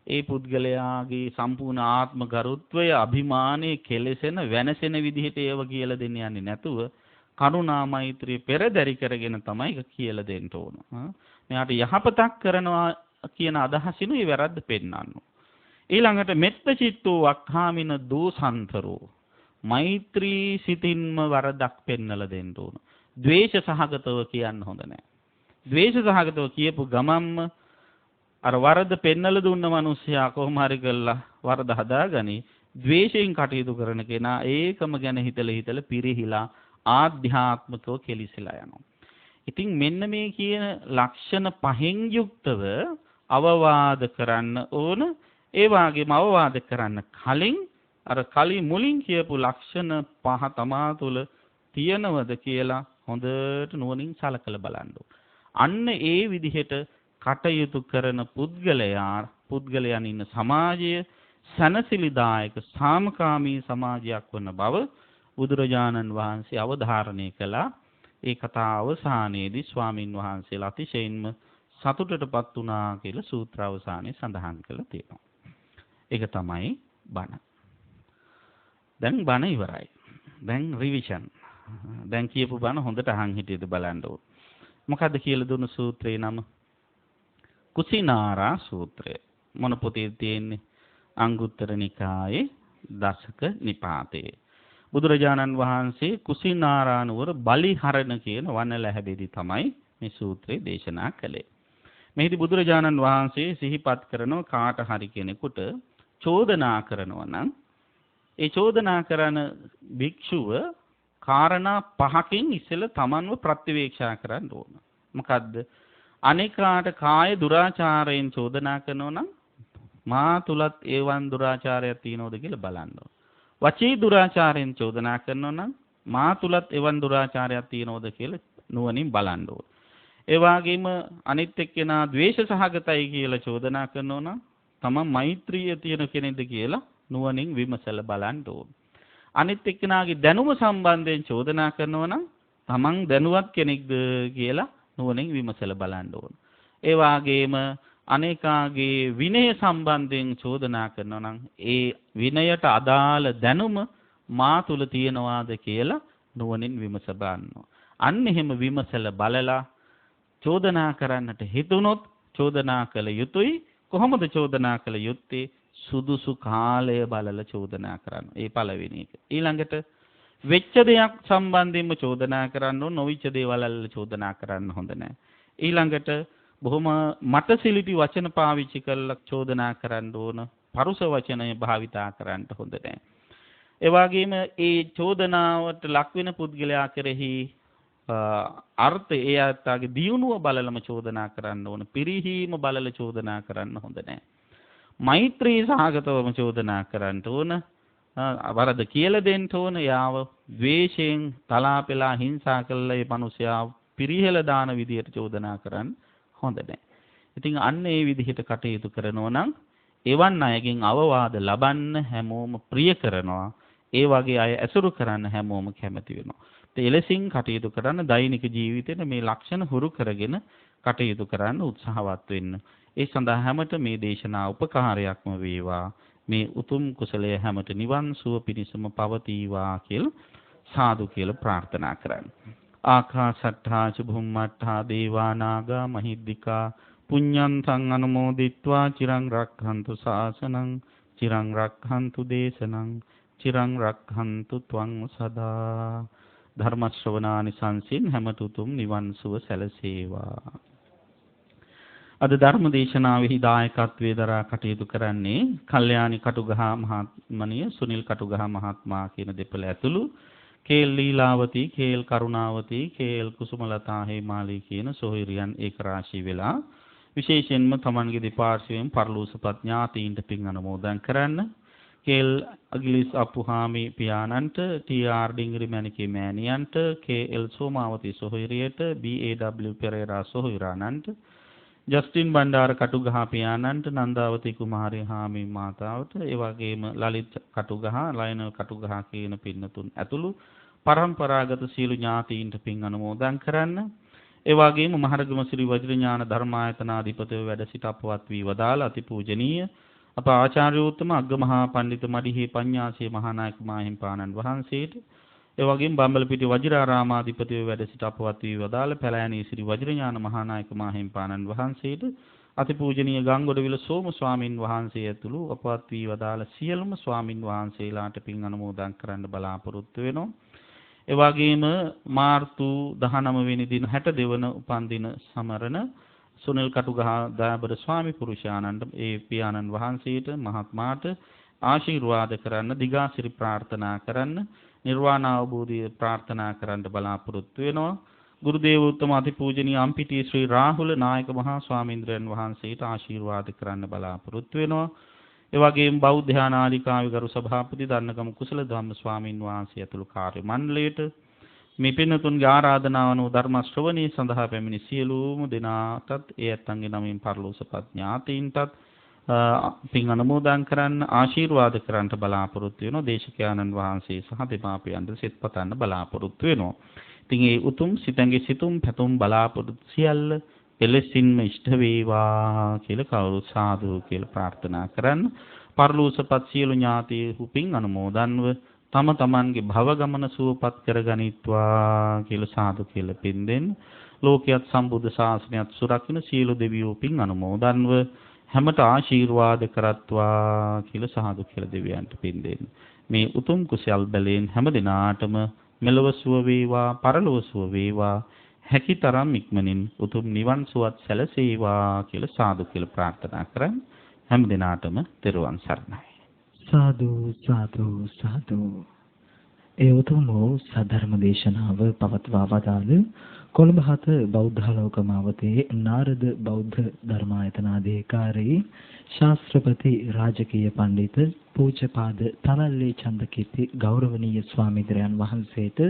ඒ පුද්ගලයාගේ සම්පූර්ණ ආත්ම ගරුත්වය අභිමානයේ කෙලෙසෙන වෙනසෙන විදිහට ඒව කියලා දෙන්න යන්නේ නැතුව කරුණා මෛත්‍රිය පෙරදරි කරගෙන තමයි ඒක කියලා දෙන්න ඕන. මෙයාට යහපතක් කරනවා කියන අදහසින් ඒ වැරද්ද පෙන්වන්න. ඊළඟට මෙත්ත චිත්තෝ වක්ඛාමින දෝසන්තරෝ මෛත්‍රී සිතින්ම වරදක් පෙන්නලා දෙන්න ඕන. ද්වේෂ සහගතව කියන්න හොඳ නැහැ. ද්වේෂ සහගතව කියපු ගමම්ම අර වරද පෙන්නලා දුන්න මිනිස්සයා කොහොම හරි කළා වරද හදාගනි. ද්වේෂයෙන් කටයුතු කරන කෙනා ඒකම ගැන හිතලා පිරිහිලා ආධ්‍යාත්මිකව කෙලිසලා යනවා. ඉතින් මෙන්න මේ කියන ලක්ෂණ පහෙන් යුක්තව අවවාද කරන්න ඕන. ඒ වගේම අවවාද කරන්න කලින් අර මුලින් කියපු ලක්ෂණ පහ තමා තුළ තියෙනවද කියලා හොඳට නුවණින් සලකලා බලන්න. අන්න ඒ විදිහට කටයුතු කරන පුද්ගලයන් ඉන්න සමාජය සනසිලිදායක සාමකාමී සමාජයක් වන බව බුදුරජාණන් වහන්සේ අවධාරණය කළා. ඒ කතාව අවසානයේදී ස්වාමින් වහන්සේලා අතිශයින්ම සතුටටපත් වුණා කියලා සූත්‍ර අවසානයේ සඳහන් කරලා තියෙනවා. ඒක තමයි බණ. දැන් බණ ඉවරයි. දැන් රිවිෂන්. දැන් කියපු බණ හොඳට අහන් හිටියද බලන්න ඕන. මොකද්ද කියලා දුන්න සූත්‍රේ නම? කුසිනාරා සූත්‍රය. මොන පොතේ තියෙන්නේ? අංගුත්තර නිකායේ දසක නිපාතේ. බුදුරජාණන් වහන්සේ කුසිනාරා නුවර බලිහරණ කියන වනලැහැබෙදී තමයි මේ සූත්‍රය දේශනා කළේ. මෙහිදී බුදුරජාණන් වහන්සේ සිහිපත් කරන කාට හරි කෙනෙකුට චෝදනා කරනවා නම් ඒ චෝදනා කරන භික්ෂුව කාරණා පහකින් ඉස්සෙල්ලා තමන්ව ප්‍රතිවේක්ෂා කරන්න ඕන. මොකද්ද? අනිකාට කාය දුරාචාරයෙන් චෝදනා කරනවා නම් මා තුලත් ඒවන් දුරාචාරයක් තියෙනවද කියලා බලන්න ඕන. වචී දුරාචාරයෙන් චෝදනා කරනවා නම් මා තුලත් එවන් දුරාචාරයක් තියෙනවද කියලා නුවණින් බලන්න ඕන. ඒ වගේම අනිත් එක්කෙනා ද්වේෂ සහගතයි කියලා චෝදනා කරනවා නම් තමන් මෛත්‍රිය තියෙන කෙනෙක්ද කියලා නුවණින් විමසලා බලන්න ඕන. අනිත් එක්කෙනාගේ දැනුම සම්බන්ධයෙන් චෝදනා කරනවා නම් තමන් දැනුවත් කෙනෙක්ද කියලා නුවණින් විමසලා බලන්න ඕන. ඒ වගේම අනේකාගේ විනය සම්බන්ධයෙන් චෝදනා කරනවා නම් ඒ විනයට අදාළ දැනුම මා තුල තියනවාද කියලා නුවණින් විමස බලනවා. අන්න එහෙම විමසලා බලලා චෝදනා කරන්නට හිතුනොත් චෝදනා කළ යුතුයි. කොහොමද චෝදනා කළ යුත්තේ? සුදුසු කාලය බලලා චෝදනා කරන්න. ඒ පළවෙනි එක. ඊළඟට වෙච්ච දෙයක් සම්බන්ධයෙන්ම චෝදනා කරන්න ඕන. නොවිච්ච දේවල් වල චෝදනා කරන්න හොඳ නැහැ. ඊළඟට බොහොම මටසිලිටි වචන පාවිච්චි කරලා චෝදනා කරන්න ඕන. පරුස වචනය භාවිතා කරන්න හොඳ නැහැ. ඒ වගේම ඒ චෝදනාවට ලක් වෙන පුද්ගලයා කෙරෙහි අර්ථ ඒ අත්තාගේ දියුණුව බලලම චෝදනා කරන්න ඕන. පිරිහීම බලලා චෝදනා කරන්න හොඳ නැහැ. මෛත්‍රී සහගතවම චෝදනා කරන්න ඕන. වරද කියලා දෙන්න ඕන. යාව ද්වේෂයෙන් තලාපෙලා හිංසා කළා ඒ මිනිසයා පිරිහෙලා දාන විදියට චෝදනා කරන්න හොඳ නැහැ. ඉතින් අන්න ඒ විදිහට කටයුතු කරනවා නම් එවන් අයගෙන් අවවාද ලබන්න හැමෝම ප්‍රිය කරනවා. ඒ වගේ අය ඇසුරු කරන්න හැමෝම කැමති වෙනවා. එලෙසින් කටයුතු කරන්න දෛනික ජීවිතේට මේ ලක්ෂණ හුරු කරගෙන කටයුතු කරන්න උත්සාහවත් වෙන්න. ඒ සඳහා හැමත මේ දේශනා උපකාරයක්ම වේවා. මේ උතුම් කුසලය හැමත නිවන් සුව පිණිසම පවතිවා කියලා සාදු කියලා ප්‍රාර්ථනා කරන්න. ආකාශට්ඨා චුම්මට්ඨා දේවා නාග මහිද්దికා පුඤ්ඤන්තං අනුමෝදිත්වා චිරං රක්ඛන්තු ශාසනං චිරං රක්ඛන්තු දේශනං චිරං රක්ඛන්තු ත්වං සදා. ධර්ම ශ්‍රවණානිසංසින් හැමතුතුම් නිවන් සුව සැලසේවා. අද ධර්ම දේශනාවෙහි දායකත්වයේ දරා කටයුතු කරන්නේ කල්යාණි කටුගහ මහත්මණිය සුනිල් කටුගහ මහත්මයා කියන දෙපළ ඇතුළු කේල් ලීලාවතී, කේල් කරුණාවතී, කේල් කුසුමලතා හේමාලී කියන සොහොයුරියන් ඒකරාශී වෙලා විශේෂයෙන්ම තමන්ගේ දෙපාර්ශ්වයෙන් පරලෝසපත් ඥාතීන්ට පින් අනුමෝදන් කරන්න. කේල් අගිලිස් අපුහාමි පියාණන්ට, ටී.ආර්. ඩිංගරි මැණිකේ මෑණියන්ට, කේ.එල්. සෝමාවතී සොහොයුරියට, බී.ඒ.ඩබ්ලිව්. පෙරේරා සොහොයුරාණන්ට, ජස්ටින් බණ්ඩාර කටුගහ පියාණන්ට, නන්දාවතී කුමාරී හාමි මාතාවට, ඒ වගේම ලලිත් කටුගහ, ලයනල් කටුගහ කියන පින්නතුන් ඇතුළු පරම්පරාගත සියලු ඥාතීන්ට පින් අනුමෝදන් කරන්න. ඒ වගේම මහරගම ශ්‍රී වජිරඥාන ධර්මායතනාධිපතිව වැඩ සිට අපවත් වී වදාළ අතිපූජනීය අප ආචාර්යෝත්තම අග්ගමහා පඬිතු මඩිහේ පඤ්ඤාසී මහානායක මාහිම්පාණන් වහන්සේට, ඒ වගේම බම්බලපිටිය වජිරාරාමාධිපතිව වැඩ සිට අපවත් වී වදාළ පැලෑණී ශ්‍රී වජිරඥාන මහානායක මාහිම්පාණන් වහන්සේට, අතිපූජනීය ගංගොඩවිල සෝම ස්වාමින් වහන්සේ ඇතුළු අපවත් වී වදාළ සියලුම ස්වාමින් වහන්සේලාට පින් අනුමෝදන් කරන්න බලාපොරොත්තු වෙනවා. ඒ වගේම මාර්තු 19 වෙනි දින 62 වන උපන්දින සමරන සුනිල් කටුගහ දාබර ස්වාමි පුරුෂයාණන්ට, ඒ පියාණන් වහන්සේට මහත්මාට ආශිර්වාද කරන්න, දිගාසිරි ප්‍රාර්ථනා කරන්න, නිර්වාණ අවබෝධය ප්‍රාර්ථනා කරන්න බලාපොරොත්තු වෙනවා. ගුරු දේවෝත්තම අතිපූජනීය අම්පිටිය ශ්‍රී රාහුල නායක මහා ස්වාමීන්ද්‍රයන් වහන්සේට ආශිර්වාද කරන්න බලාපොරොත්තු වෙනවා. ඒ වගේම බෞද්ධ ඥානාධිකාරී ගරු සභාපති දන්නගම කුසල ධම්ම ස්වාමින් වහන්සේ ඇතුළු කාර්ය මණ්ඩලයට මේ පින්නතුන්ගේ ආරාධනාව අනුව ධර්ම ශ්‍රවණී සඳහා පැමිණි සියලුම දෙනාටත් ඒ ඇත්තන්ගේ නමින් පරලෝසපත් ඥාතීන්ටත් පින් අනුමෝදන් කරන්න, ආශිර්වාද කරන්නට බලාපොරොත්තු වෙනවා. දේශකයාණන් වහන්සේ සහ දෙමාපියන්ට සෙත් පතන්න බලාපොරොත්තු වෙනවා. ඉතින් ඒ උතුම් සිතංගේ සිතුම් පැතුම් බලාපොරොත්තු සියල්ල එලෙසින්ම ඉෂ්ට වේවා කියලා කවුරු සාදු කියලා ප්‍රාර්ථනා කරන්න. පරලෝසපත් සියලු ඥාතීහු පින් අනුමෝදන්ව තම තමන්ගේ භව ගමන සුවපත් කරගනිත්වා කියලා සාදු කියලා පින් දෙන්න. ලෝකයේත් සම්බුද්ධ ශාසනයත් සුරකින්න සියලු දෙවියෝ පින් අනුමෝදන්ව හැමත ආශිර්වාද කරත්වා කියලා සාදු කියලා දෙවියන්ට පින් දෙන්න. මේ උතුම් කුසල් බලයෙන් හැම දිනාටම මෙලොව සුව වේවා, පරලොව සුව වේවා, හැකිතරම් ඉක්මනින් උතුම් නිවන් සුවත් සැලසේවා කියලා සාදු කියලා ප්‍රාර්ථනා කරන් හැම දිනාටම තෙරුවන් සරණයි. සාදු සාදු සාදු. ඒ උතුම් වූ සද්ධර්ම දේශනාව පවත්වා වදාළ කොළඹ හත බෞද්ධාලෝකමාවතේ නාරද බෞද්ධ ධර්මායතනාධිකාරී ශාස්ත්‍රපති රාජකීය පඬිතු පූජ්‍යපාද තනල්ලේ චන්දකීර්ති ගෞරවනීය ස්වාමීන්ද්‍රයන් වහන්සේට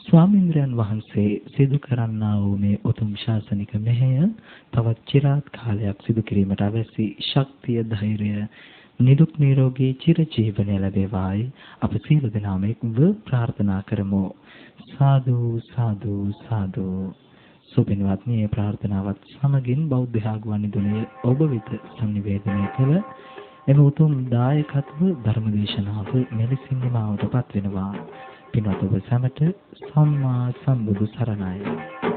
ස්වාමීන්ද්‍රයන් වහන්සේ සිදු කරන්නා වූ මේ උතුම් ශාසනික මෙහෙය තවත් চিරාත් කාලයක් සිදු කිරීමට අවශ්‍ය ශක්තිය, ධෛර්යය, නිදුක් නිරෝගී චිරජීවනය ලැබේවායි අප සියලු දෙනාම එක්ව ප්‍රාර්ථනා කරමු. සාදු සාදු සාදු. සුපින්වත්නි, මේ ප්‍රාර්ථනාවත් සමගින් බෞද්ධ ආගමනිදුනේ ඔබ වෙත සංනිවේදනය කළ එම උතුම් දායකත්ව ධර්මදේශනාව මෙලෙසින් නිමවටපත් වෙනවා. පින්වත් ඔබ සැමට සම්මා සම්බුදු සරණයි.